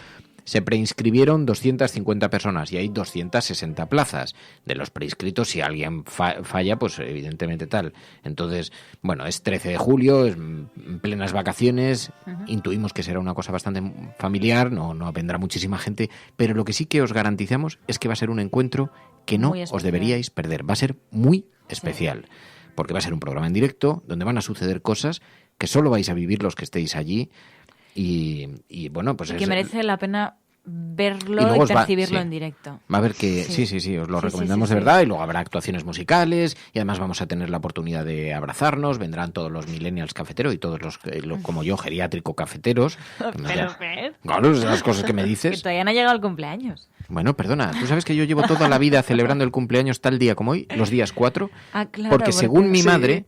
se preinscribieron 250 personas y hay 260 plazas. De los preinscritos, si alguien falla, pues evidentemente tal. Entonces, bueno, es 13 de julio, es en plenas vacaciones, intuimos que será una cosa bastante familiar, no vendrá muchísima gente, pero lo que sí que os garantizamos es que va a ser un encuentro que no os deberíais perder. Va a ser muy especial, porque va a ser un programa en directo donde van a suceder cosas que solo vais a vivir los que estéis allí. Y bueno, pues y que merece la pena verlo y percibirlo en directo. Va a ver que sí, os lo recomendamos de verdad. Y luego habrá actuaciones musicales y además vamos a tener la oportunidad de abrazarnos. Vendrán todos los millennials cafeteros y todos los como yo, geriátrico cafeteros. Claro, las cosas que me dices. Que todavía no ha llegado el cumpleaños. Bueno, perdona, tú sabes que yo llevo toda la vida celebrando el cumpleaños tal día como hoy, los días 4, porque según mi madre,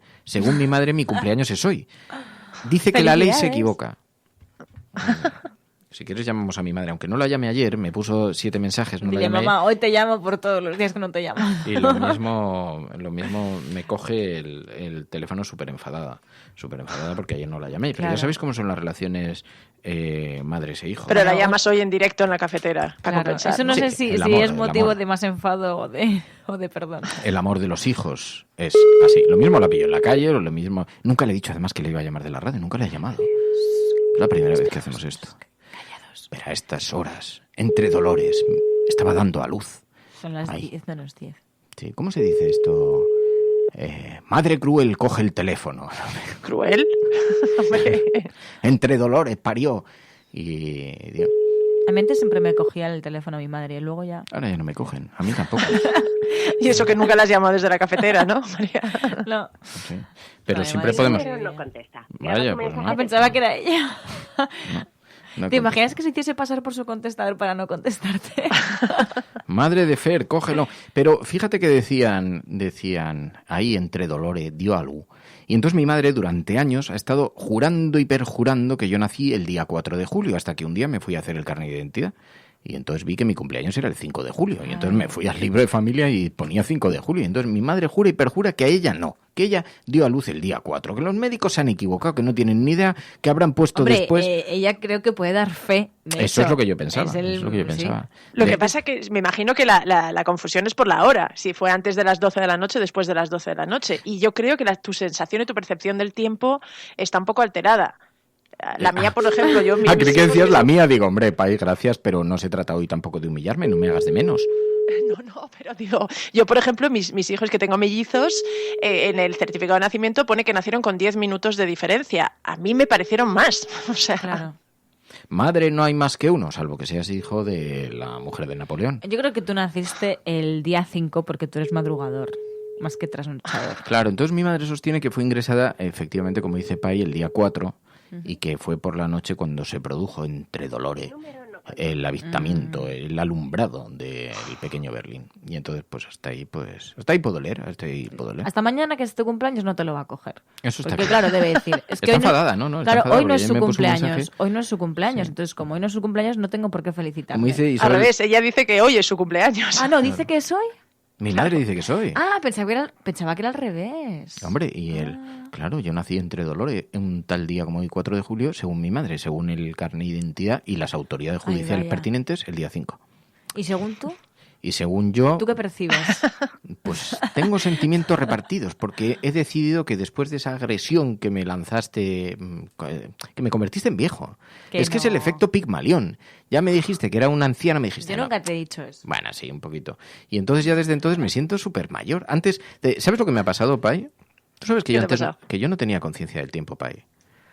mi cumpleaños es hoy. Dice que la ley se equivoca. Si quieres llamamos a mi madre, aunque no la llame ayer, me puso 7 mensajes, no la llamé. Mamá, hoy te llamo por todos los días que no te llamo. Y lo mismo me coge el teléfono súper enfadada porque ayer no la llamé. Pero ya sabéis cómo son las relaciones madres e hijos. Pero la llamas hoy en directo en la cafetera para compensar. Eso no sé si es motivo de más enfado o de perdón. El amor de los hijos es así. Lo mismo la pillo en la calle, o lo mismo. Nunca le he dicho además que le iba a llamar de la radio, nunca le he llamado. Es la primera vez que hacemos esto. Pero a estas horas, entre dolores, estaba dando a luz. Son las 10 menos 10. Sí, ¿cómo se dice esto? Madre cruel coge el teléfono. ¿Cruel? Entre dolores parió. Y Dios. A mí antes siempre me cogía el teléfono a mi madre y luego ya... Ahora ya no me cogen, a mí tampoco. Y eso que nunca las llamo desde la cafetera, ¿no, María? No. Sí. Pero siempre podemos... No contesta. Vaya, pues no. Pensaba que era ella. No ¿Te imaginas que se hiciese pasar por su contestador para no contestarte? Madre de Fer, cógelo. Pero fíjate que decían ahí entre dolores, dio a luz. Y entonces mi madre durante años ha estado jurando y perjurando que yo nací el día 4 de julio, hasta que un día me fui a hacer el carnet de identidad. Y entonces vi que mi cumpleaños era el 5 de julio. Y entonces me fui al libro de familia y ponía 5 de julio. Y entonces mi madre jura y perjura que a ella no, que ella dio a luz el día 4, que los médicos se han equivocado, que no tienen ni idea, que habrán puesto después... ella creo que puede dar fe de eso. Es lo que yo pensaba. Lo que pasa que me imagino que la confusión es por la hora, si fue antes de las 12 de la noche o después de las 12 de la noche. Y yo creo que tu sensación y tu percepción del tiempo está un poco alterada. La mía, por ejemplo, yo... creí que decías la mía, digo, hombre, Pai, gracias, pero no se trata hoy tampoco de humillarme, no me hagas de menos. No, pero digo, yo por ejemplo, mis hijos que tengo mellizos, en el certificado de nacimiento pone que nacieron con 10 minutos de diferencia. A mí me parecieron más, o sea... Claro. Madre no hay más que uno, salvo que seas hijo de la mujer de Napoleón. Yo creo que tú naciste el día 5 porque tú eres madrugador, más que trasnochador. Claro, entonces mi madre sostiene que fue ingresada, efectivamente, como dice Pai, el día 4, y que fue por la noche cuando se produjo entre dolores el avistamiento, el alumbrado del pequeño Berlín. Y entonces, pues hasta ahí puedo leer. Hasta mañana, que es tu cumpleaños, no te lo va a coger. Eso está porque claro, debe decir. Es que está enfadada, ¿no? Claro, enfadada hoy no es su cumpleaños. Sí. Hoy no es su cumpleaños. Entonces, como hoy no es su cumpleaños, no tengo por qué felicitarme. Al revés, ella dice que hoy es su cumpleaños. Ah, no, dice que es hoy. Mi madre dice que soy. Ah, pensaba que era al revés. Hombre, y claro, yo nací entre dolores un tal día como hoy, 4 de julio, según mi madre, según el carnet de identidad y las autoridades judiciales pertinentes, el día 5. ¿Y según tú? Y según yo... ¿Tú qué percibes? Pues tengo sentimientos repartidos, porque he decidido que después de esa agresión que me lanzaste, que me convertiste en viejo. Que es el efecto Pigmalión. Ya me dijiste que era una anciana, me dijiste... Yo nunca te he dicho eso. Bueno, sí, un poquito. Y entonces ya desde entonces me siento súper mayor. Antes, ¿sabes lo que me ha pasado, Pai? Tú sabes que yo no tenía conciencia del tiempo, Pai.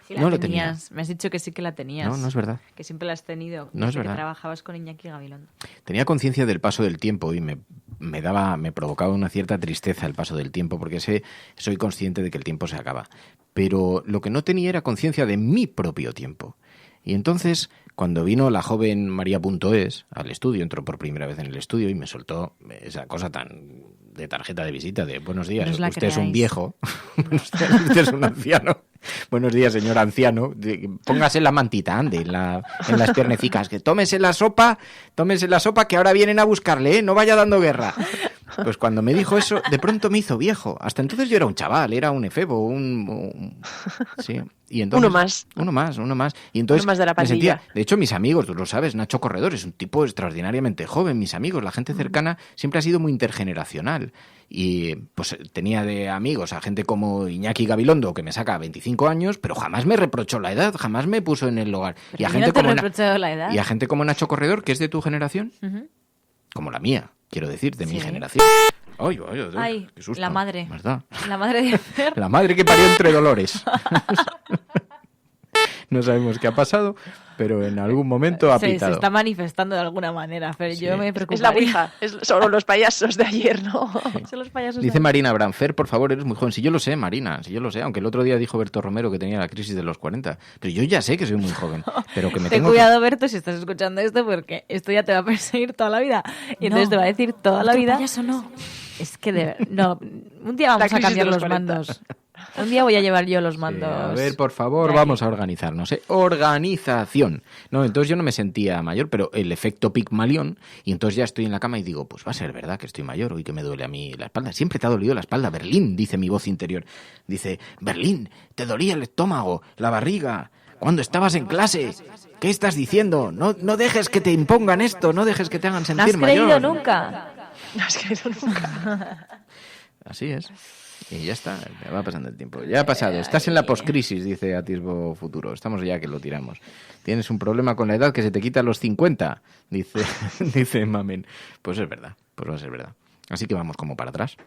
Sí, no lo tenías. tenía. Me has dicho que sí que la tenías. No es verdad. Que siempre la has tenido. No es verdad. verdad. Que trabajabas con Iñaki Gabilondo. Tenía conciencia del paso del tiempo y me provocaba una cierta tristeza el paso del tiempo, porque soy consciente de que el tiempo se acaba. Pero lo que no tenía era conciencia de mi propio tiempo. Y entonces, cuando vino la joven María.es al estudio, entró por primera vez en el estudio y me soltó esa cosa tan de tarjeta de visita de buenos días, usted es un viejo, usted es un anciano. Buenos días, señor anciano. Póngase la mantita, ande, en las piernecicas. Que tómese la sopa que ahora vienen a buscarle, ¿eh? No vaya dando guerra. Pues cuando me dijo eso, de pronto me hizo viejo. Hasta entonces yo era un chaval, era un efebo, sí. Y entonces, Uno más. Y entonces uno más de la pandilla. de hecho, mis amigos, tú lo sabes, Nacho Corredor es un tipo extraordinariamente joven. Mis amigos, la gente cercana, siempre ha sido muy intergeneracional. Y pues tenía de amigos a gente como Iñaki Gabilondo, que me saca 25 años, pero jamás me reprochó la edad, jamás me puso en el lugar. Y a gente la gente como Nacho Corredor, que es de tu generación, como la mía, quiero decir, de mi generación. Ay, qué susto. la madre. ¿Verdad? La madre de Fer. La madre que parió entre dolores. No sabemos qué ha pasado, pero en algún momento ha pitado. Se está manifestando de alguna manera, Fer. Sí. Yo me preocupo. Es la Ouija, es solo los payasos de ayer, ¿no? Sí. Son los payasos. Dice Marina Abraham, Fer, por favor, eres muy joven. Si yo lo sé, Marina, si yo lo sé. Aunque el otro día dijo Berto Romero que tenía la crisis de los 40. Pero yo ya sé que soy muy joven. Pero que me Ten cuidado, Berto, si estás escuchando esto, porque esto ya te va a perseguir toda la vida. Y entonces te va a decir toda la vida. Payaso no. Es que un día vamos a cambiar los mandos. Un día voy a llevar yo los mandos. Sí, a ver, por favor, vamos a organizarnos. Organización. No, entonces yo no me sentía mayor, pero el efecto Pigmalión, y entonces ya estoy en la cama y digo, pues va a ser verdad que estoy mayor, hoy que me duele a mí la espalda. Siempre te ha dolido la espalda, Berlín, dice mi voz interior. Dice, Berlín, te dolía el estómago, la barriga, cuando estabas en clase. ¿Qué estás diciendo? No dejes que te impongan esto, no dejes que te hagan sentir mayor. No has creído nunca. No has creído nunca. Así es. Y ya está, me va pasando el tiempo. Ya ha pasado. Estás en la poscrisis, dice Atisbo Futuro. Estamos ya que lo tiramos. Tienes un problema con la edad que se te quita a los 50, dice Mamen. Pues es verdad, pues va a ser verdad. Así que vamos como para atrás.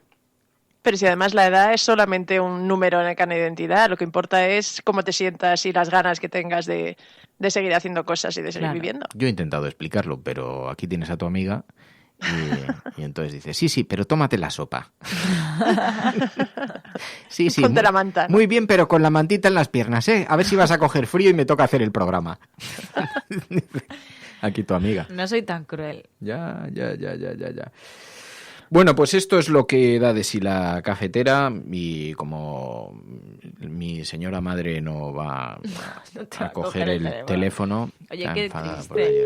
Pero si además la edad es solamente un número en el carnet de identidad, lo que importa es cómo te sientas y las ganas que tengas de seguir haciendo cosas y de seguir viviendo. Yo he intentado explicarlo, pero aquí tienes a tu amiga... Y entonces dice, sí, pero tómate la sopa. Sí, ponte la manta. Muy bien, pero con la mantita en las piernas, ¿eh? A ver si vas a coger frío y me toca hacer el programa. Aquí tu amiga. No soy tan cruel. Ya. Bueno, pues esto es lo que da de sí la cafetera, y como mi señora madre no va a coger el teléfono... Oye, qué triste.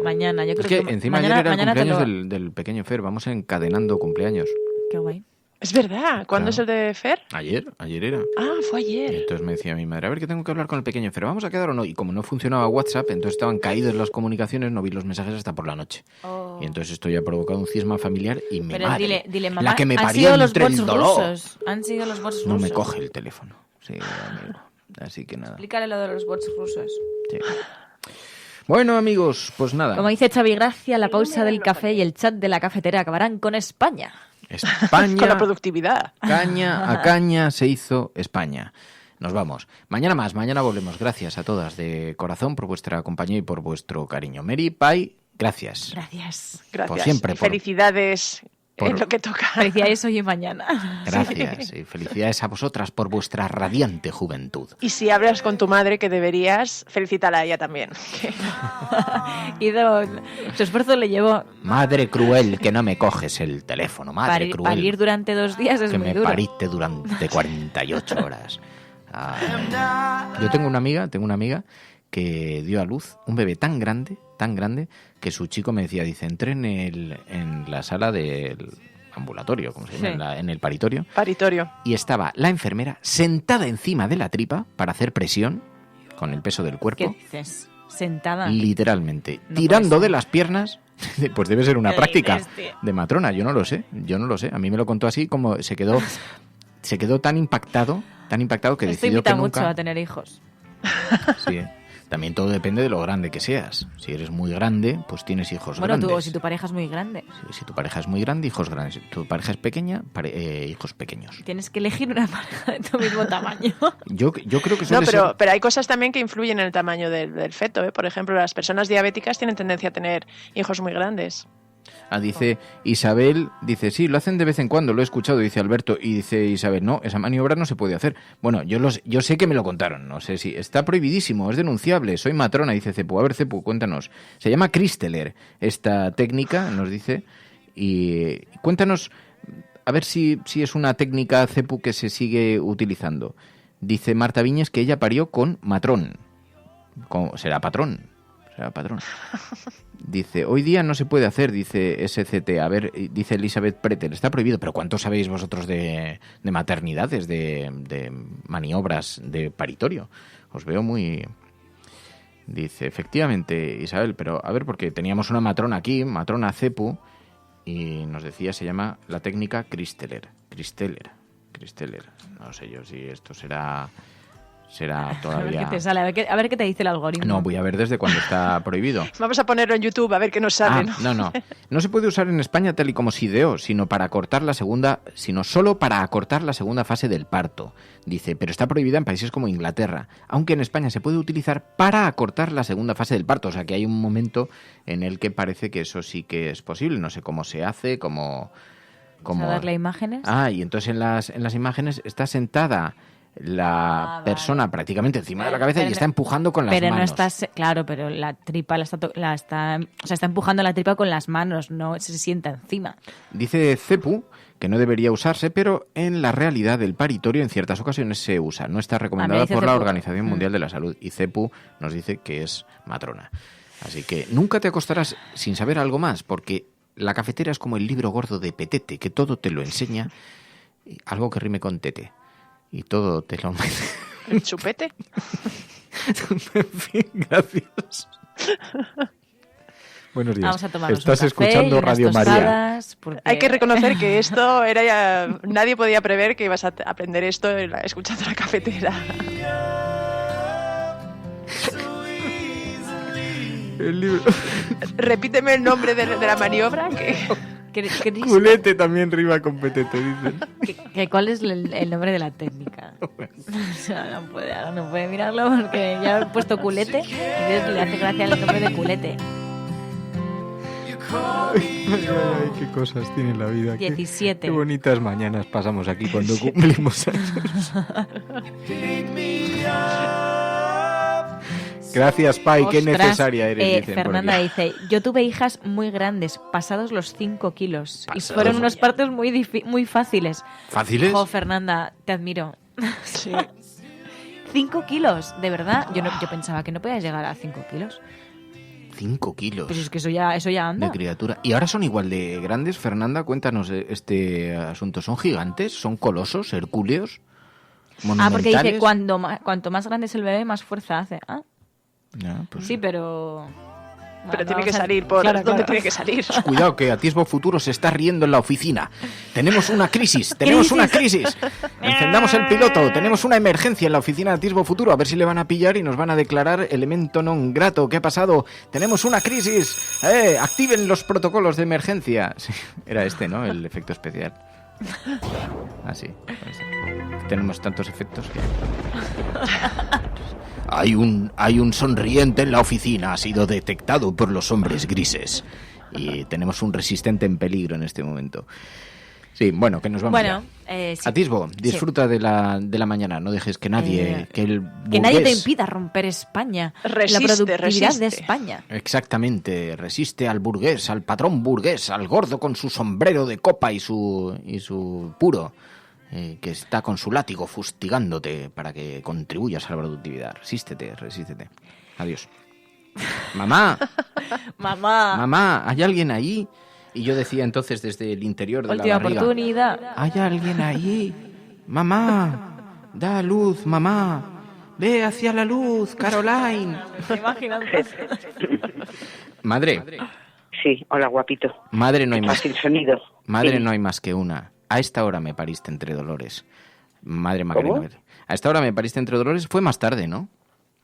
Mañana, yo creo que encima ayer era el cumpleaños del pequeño Fer. Vamos encadenando cumpleaños. Qué guay. Es verdad. ¿Cuándo es el de Fer? Ayer era. Ah, fue ayer. Y entonces me decía mi madre, a ver, que tengo que hablar con el pequeño Fer, ¿vamos a quedar o no? Y como no funcionaba WhatsApp, entonces estaban caídas las comunicaciones, no vi los mensajes hasta por la noche. Oh. Y entonces esto ya ha provocado un cisma familiar y mi madre, dile, mamá, la que me parió entre el dolor, rusos. Han sido los bots rusos. No me coge el teléfono. Sí, amigo. Así que nada. Explícale lo de los bots rusos. Sí. Bueno, amigos, pues nada. Como dice Xavi Gracia, la pausa del café y el chat de la cafetera acabarán con España. España. Con la productividad. Caña a caña se hizo España. Nos vamos. Mañana volvemos. Gracias a todas de corazón por vuestra compañía y por vuestro cariño. Mary, Pai, gracias. Gracias. Por siempre. Felicidades. En lo que toca. Felicidades hoy y mañana. Gracias. Y felicidades a vosotras por vuestra radiante juventud. Y si hablas con tu madre, que deberías, felicítala a ella también. Su esfuerzo le llevó... Madre cruel, que no me coges el teléfono. Madre cruel. Parir durante 2 días es muy duro. Que me pariste durante 48 horas. Yo tengo una amiga que dio a luz un bebé tan grande, que su chico me decía, dice, entré en la sala del ambulatorio, ¿cómo se llama? En el paritorio. Y estaba la enfermera sentada encima de la tripa para hacer presión con el peso del cuerpo. ¿Qué dices? Sentada. Literalmente. No tirando de las piernas. Pues debe ser una práctica de matrona. Yo no lo sé. A mí me lo contó así, como se quedó tan impactado que decidió que nunca... mucho a tener hijos. Sí, También todo depende de lo grande que seas. Si eres muy grande, pues tienes hijos grandes. Bueno, si tu pareja es muy grande. Si tu pareja es muy grande, hijos grandes. Si tu pareja es pequeña, hijos pequeños. Tienes que elegir una pareja de tu mismo tamaño. Yo creo que pero hay cosas también que influyen en el tamaño del feto, ¿eh? Por ejemplo, las personas diabéticas tienen tendencia a tener hijos muy grandes. Dice Isabel, dice, sí, lo hacen de vez en cuando, lo he escuchado, dice Alberto, y dice Isabel, no, esa maniobra no se puede hacer. Bueno, yo sé que me lo contaron, no sé si está prohibidísimo, es denunciable, soy matrona, dice Cepu. A ver, Cepu, cuéntanos. Se llama Christeler esta técnica, nos dice, y cuéntanos, a ver si es una técnica, Cepu, que se sigue utilizando. Dice Marta Viñes que ella parió con matrón. Será patrón. Dice, hoy día no se puede hacer, dice SCT. A ver, dice Elizabeth Pretel, está prohibido. Pero ¿cuánto sabéis vosotros de maternidades, de maniobras de paritorio? Os veo muy... Dice, efectivamente, Isabel, pero a ver, porque teníamos una matrona aquí, matrona Cepu, y nos decía, se llama la técnica Christeler. No sé yo si esto será todavía... A ver qué te sale, a ver qué te dice el algoritmo. No, voy a ver desde cuándo está prohibido. Vamos a ponerlo en YouTube a ver qué nos sale. No se puede usar en España tal y como se ideó, sino solo para acortar la segunda fase del parto. Dice, pero está prohibida en países como Inglaterra, aunque en España se puede utilizar para acortar la segunda fase del parto. O sea que hay un momento en el que parece que eso sí que es posible. No sé cómo se hace, cómo darle imágenes. Y entonces en las imágenes está sentada la persona prácticamente encima de la cabeza y está empujando con las manos. Pero no estás, claro, pero la tripa está empujando la tripa con las manos, no se sienta encima. Dice Cepu que no debería usarse, pero en la realidad del paritorio en ciertas ocasiones se usa. No está recomendada por la Organización Mundial de la Salud. Y Cepu nos dice que es matrona. Así que nunca te acostarás sin saber algo más, porque la cafetera es como el libro gordo de Petete, que todo te lo enseña, algo que rime con tete. Y todo te lo... ¿El chupete? En fin, gracias. Buenos días. Vamos a tomarnos Estás un café escuchando y Radio María. Porque... Hay que reconocer que esto era ya... Nadie podía prever que ibas a aprender esto escuchando la cafetera. El libro... Repíteme el nombre de la maniobra que... Culete también rima con petete, dicen. ¿Cuál es el nombre de la técnica? No puede mirarlo porque ya he puesto culete y entonces le hace gracia el nombre de culete. Ay, qué cosas tiene la vida. 17. Qué bonitas mañanas pasamos aquí cuando cumplimos años. Gracias, Pai, qué necesaria eres. Fernanda dice, yo tuve hijas muy grandes, pasados los 5 kilos. Y fueron unos partos muy fáciles. ¿Fáciles? Fernanda, te admiro. Sí. 5 kilos, de verdad. Yo pensaba que no podías llegar a 5 kilos. 5 kilos. Pues es que eso ya anda. De criatura. ¿Y ahora son igual de grandes, Fernanda? Cuéntanos este asunto. ¿Son gigantes? ¿Son colosos? ¿Hercúleos? Porque dice, cuanto más grande es el bebé, más fuerza hace. Ya, pues sí, pero... Pero tiene que salir por... Claro. ¿Dónde tiene que salir? Cuidado, que Atisbo Futuro se está riendo en la oficina. Tenemos una crisis. Encendamos el piloto. Tenemos una emergencia en la oficina de Atisbo Futuro. A ver si le van a pillar y nos van a declarar elemento non grato. ¿Qué ha pasado? Tenemos una crisis. Activen los protocolos de emergencia. Sí, era este, ¿no? El efecto especial. Así. Tenemos tantos efectos que... Hay un sonriente en la oficina, ha sido detectado por los hombres grises. Y tenemos un resistente en peligro en este momento. Sí, bueno, que nos vamos ya. Sí. Atisbo, disfruta de la mañana, no dejes que nadie... Que nadie te impida romper España, la productividad de España. Exactamente, resiste al burgués, al patrón burgués, al gordo con su sombrero de copa y su puro... que está con su látigo fustigándote para que contribuyas a la productividad. Resístete. Adiós. Mamá, ¿hay alguien ahí? Y yo decía entonces desde el interior de Última la barriga. Oportunidad. ¿Hay alguien ahí? Mamá, da luz, mamá. Ve hacia la luz, Caroline. Imagínate. Madre. Sí, hola, guapito. Madre, no hay más. Sin sonido. Madre, sí. No hay más que una. A esta hora me pariste entre dolores. Madre Macarena. A esta hora me pariste entre dolores. Fue más tarde, ¿no?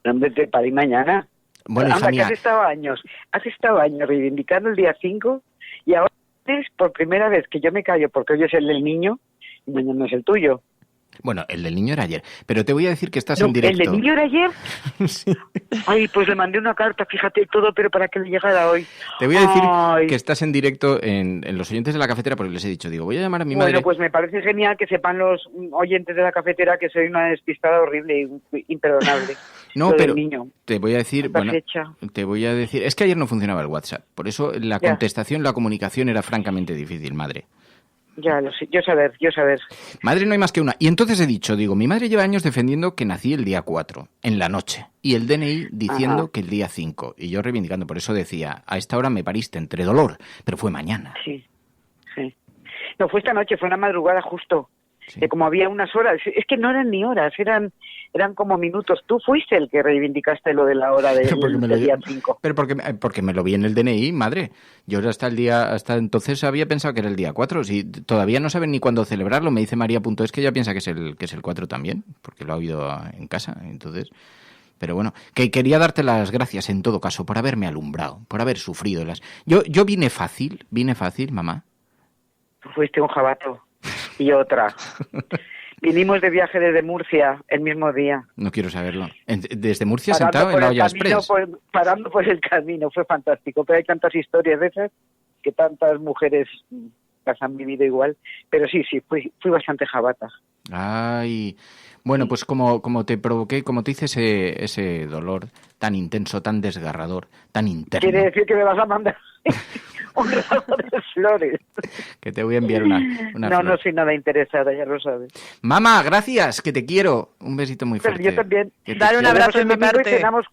No, para ir mañana. Bueno, hija mía, que has estado años reivindicando el día 5 y ahora es por primera vez que yo me callo porque hoy es el del niño y mañana es el tuyo. Bueno, el del niño era ayer, pero te voy a decir que estás en directo. ¿El del niño era ayer? Sí. Ay, pues le mandé una carta, fíjate todo, pero para que le llegara hoy. Te voy a decir que estás en directo en los oyentes de la cafetera porque les he dicho, digo, voy a llamar a mi madre. Bueno, pues me parece genial que sepan los oyentes de la cafetera que soy una despistada horrible e imperdonable. No, pero niño. Te voy a decir, es que ayer no funcionaba el WhatsApp, por eso la contestación, la comunicación era francamente difícil, madre. Ya lo sé, yo saber. Madre no hay más que una. Y entonces he dicho, mi madre lleva años defendiendo que nací el día 4, en la noche, y el DNI diciendo que el día 5, y yo reivindicando, por eso decía, a esta hora me pariste entre dolor, pero fue mañana. Sí. No, fue esta noche, fue una madrugada justo, que como había unas horas, es que no eran ni horas, eran como minutos. Tú fuiste el que reivindicaste lo de la hora del día 5. Pero porque me lo vi en el DNI, madre. Yo hasta entonces había pensado que era el día 4. Si todavía no saben ni cuándo celebrarlo, me dice María.es que ella piensa que es el 4 también, porque lo ha oído en casa, entonces... Pero bueno, que quería darte las gracias en todo caso por haberme alumbrado, por haber sufrido Yo vine fácil, mamá. Fuiste un jabato y otra. Vinimos de viaje desde Murcia el mismo día. No quiero saberlo. Desde Murcia sentado en la olla express. Parando por el camino, fue fantástico. Pero hay tantas historias de esas que tantas mujeres las han vivido igual. Pero sí, fui bastante jabata. Ay, bueno, pues como te provoqué, como te hice ese dolor tan intenso, tan desgarrador, tan interno. Quiere decir que me vas a mandar un ramo de flores. Que te voy a enviar una flor. No soy nada interesada, ya lo sabes. Mamá, gracias, que te quiero. Un besito muy fuerte. Pero yo también. Dar un abrazo de mi parte. Tenemos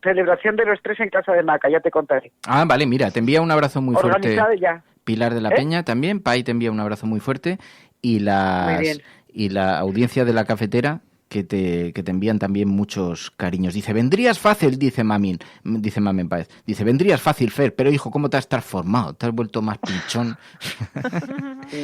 celebración de los 3 en casa de Maca, ya te contaré. Ah, vale, mira, te envía un abrazo muy fuerte. Organizado ya. Pilar de la Peña también, Pai te envía un abrazo muy fuerte y la audiencia de la cafetera que te envían también muchos cariños. Dice, vendrías fácil, dice Mamen Páez. Dice, vendrías fácil, Fer, pero hijo, ¿cómo te has transformado? ¿Te has vuelto más pinchón?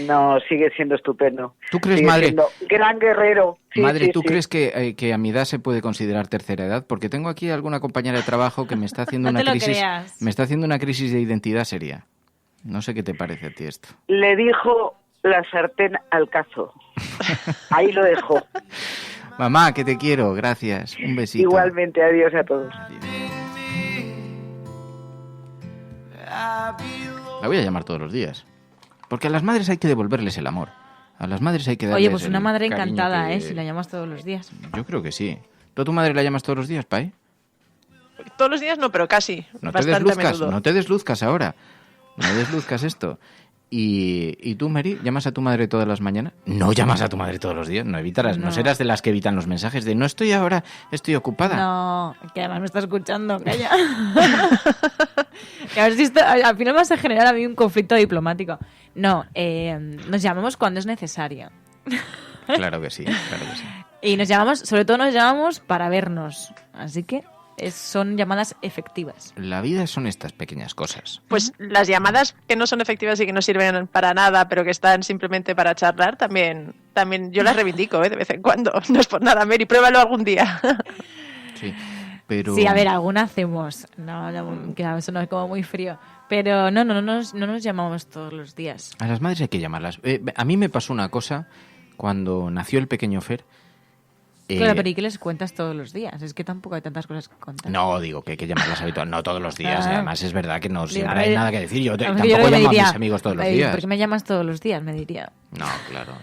No, sigue siendo estupendo. ¿Tú crees, sigue madre? Siendo gran guerrero. Sí, madre, sí, ¿tú crees que a mi edad se puede considerar tercera edad? Porque tengo aquí alguna compañera de trabajo que me está haciendo una crisis de identidad seria. No sé qué te parece a ti esto. Le dijo la sartén al cazo. Ahí lo dejo. Mamá, que te quiero, gracias. Un besito. Igualmente, adiós a todos. La voy a llamar todos los días. Porque a las madres hay que devolverles el amor. A las madres hay que darles Oye, pues una madre encantada, que... si la llamas todos los días. Yo creo que sí. ¿Tú a tu madre la llamas todos los días, Pai? Todos los días no, pero casi. No te desluzcas ahora. No desluzcas esto. ¿Y tú, Mary, llamas a tu madre todas las mañanas? No llamas a tu madre todos los días, no evitarás. No serás de las que evitan los mensajes de no estoy ahora, estoy ocupada. No, que además me está escuchando, calla. Que a ver si al final vas a generar a mí un conflicto diplomático. No, nos llamamos cuando es necesario. Claro que sí. Y sobre todo nos llamamos para vernos, así que... son llamadas efectivas. La vida son estas pequeñas cosas. Pues las llamadas que no son efectivas y que no sirven para nada, pero que están simplemente para charlar, también yo las reivindico, de vez en cuando. No es por nada, Mary, pruébalo algún día. Sí, pero... Sí, a ver, alguna hacemos. No, que eso no es como muy frío. Pero no nos llamamos todos los días. A las madres hay que llamarlas. A mí me pasó una cosa cuando nació el pequeño Fer. Claro, pero ¿y qué les cuentas todos los días? Es que tampoco hay tantas cosas que contar. No, digo que hay que llamarlas habitualmente, no todos los días. Además, es verdad que no siempre hay nada que decir. Yo tampoco llamo a mis amigos todos los días. ¿Por qué me llamas todos los días? Me diría. No, claro.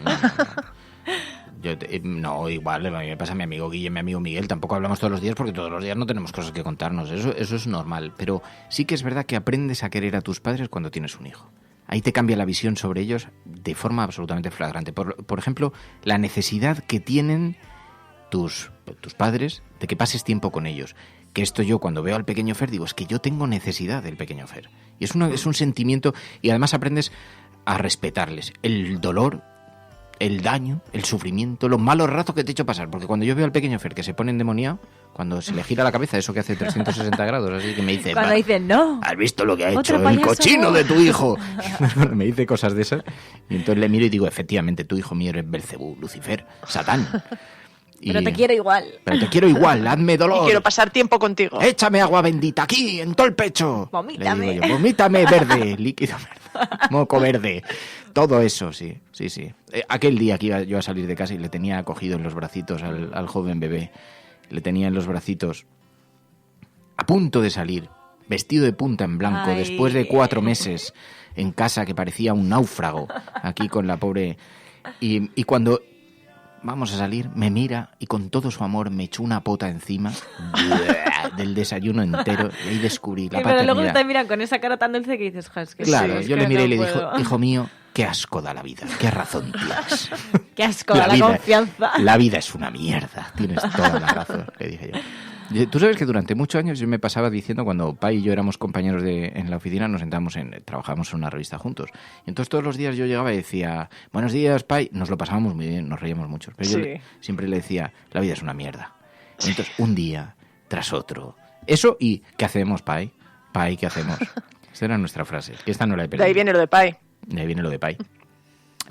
No, igual, a mí me pasa a mi amigo Guille, mi amigo Miguel. Tampoco hablamos todos los días porque todos los días no tenemos cosas que contarnos. Eso es normal. Pero sí que es verdad que aprendes a querer a tus padres cuando tienes un hijo. Ahí te cambia la visión sobre ellos de forma absolutamente flagrante. Por ejemplo, la necesidad que tienen tus padres de que pases tiempo con ellos. Que esto yo cuando veo al pequeño Fer digo, es que yo tengo necesidad del pequeño Fer. Y es un sentimiento, y además aprendes a respetarles el dolor, el daño, el sufrimiento, los malos ratos que te he hecho pasar. Porque cuando yo veo al pequeño Fer que se pone endemoniado, cuando se le gira la cabeza, eso que hace 360 grados, así que me dice... Cuando dicen, no. ¿Has visto lo que ha hecho el cochino de tu hijo? Me dice cosas de esas. Y entonces le miro y digo, efectivamente, tu hijo mío es Belcebú, Lucifer, Satán. Pero te quiero igual. Pero te quiero igual, hazme dolor. Y quiero pasar tiempo contigo. Échame agua bendita aquí, en todo el pecho. Vomítame. Le digo yo, vomítame verde, líquido verde, moco verde. Todo eso, sí. Aquel día que iba yo a salir de casa y le tenía cogido en los bracitos al joven bebé. Le tenía en los bracitos a punto de salir, vestido de punta en blanco, después de 4 meses en casa que parecía un náufrago, aquí con la pobre... Y cuando vamos a salir, me mira y con todo su amor me echó una pota encima del desayuno entero y ahí descubrí la paternidad. Pero luego te miran con esa cara tan dulce que dices, es que claro, sí, yo le miré no y le puedo. dije, hijo mío, qué asco da la vida, qué razón tienes. Qué asco da la confianza. La vida es una mierda, tienes toda la razón, le dije yo. Tú sabes que durante muchos años yo me pasaba diciendo, cuando Pai y yo éramos compañeros en la oficina, nos sentábamos trabajábamos en una revista juntos. Y entonces todos los días yo llegaba y decía, buenos días, Pai. Nos lo pasábamos muy bien, nos reíamos mucho. Pero yo siempre le decía, la vida es una mierda. Y entonces, un día tras otro. Eso y, ¿qué hacemos, Pai? Pai, ¿qué hacemos? Esa era nuestra frase, que esta no la he perdido. De ahí viene lo de Pai. De ahí viene lo de Pai.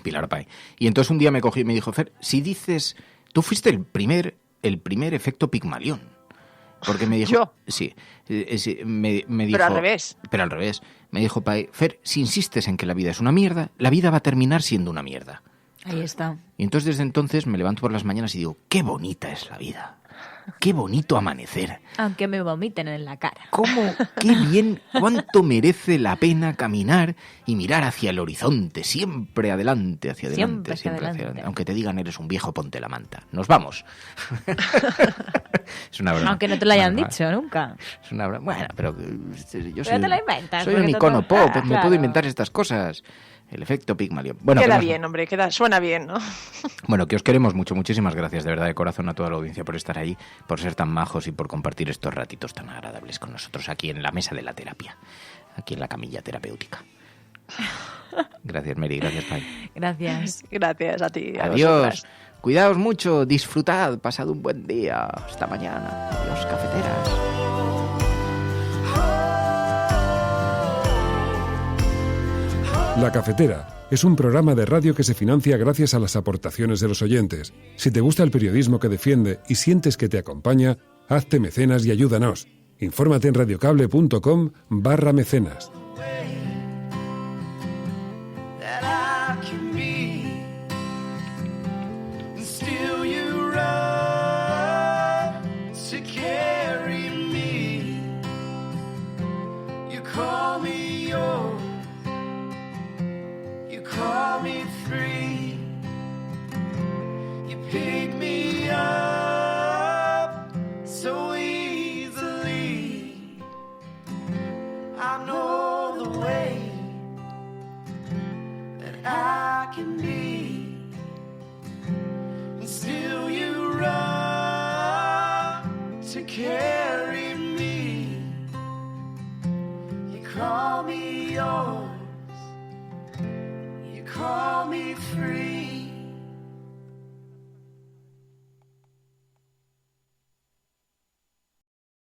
Pilar Pai. Y entonces un día me cogí y me dijo, Fer, si dices, tú fuiste el primer efecto Pigmalión. Porque me dijo... ¿Yo? Sí. Me dijo... Pero al revés. Pero al revés. Me dijo, Pai, Fer, si insistes en que la vida es una mierda, la vida va a terminar siendo una mierda. Ahí está. Y entonces desde entonces me levanto por las mañanas y digo, qué bonita es la vida. Qué bonito amanecer. Aunque me vomiten en la cara. ¿Cómo? Qué bien, cuánto merece la pena caminar y mirar hacia el horizonte, siempre adelante, hacia adelante, siempre hacia adelante. Aunque te digan eres un viejo, ponte la manta. Nos vamos. Es una broma. Aunque no te lo hayan dicho nunca. Es una broma. Bueno, pero yo te lo inventas. Soy un icono pop, me puedo inventar estas cosas. El efecto Pigmalión. Bueno, queda bien, hombre, suena bien, ¿no? Bueno, que os queremos mucho. Muchísimas gracias de verdad de corazón a toda la audiencia por estar ahí, por ser tan majos y por compartir estos ratitos tan agradables con nosotros aquí en la mesa de la terapia, aquí en la camilla terapéutica. Gracias, Mary. Gracias, Pai. Gracias. Gracias a ti. Adiós. Cuidaos mucho. Disfrutad. Pasad un buen día. Hasta mañana. Adiós, cafeteras. La Cafetera es un programa de radio que se financia gracias a las aportaciones de los oyentes. Si te gusta el periodismo que defiende y sientes que te acompaña, hazte mecenas y ayúdanos. Infórmate en radiocable.com/mecenas. Call me free. You pick me up so easily. I know the way that I can be, and still you run to carry me. You call me yours. Call me free.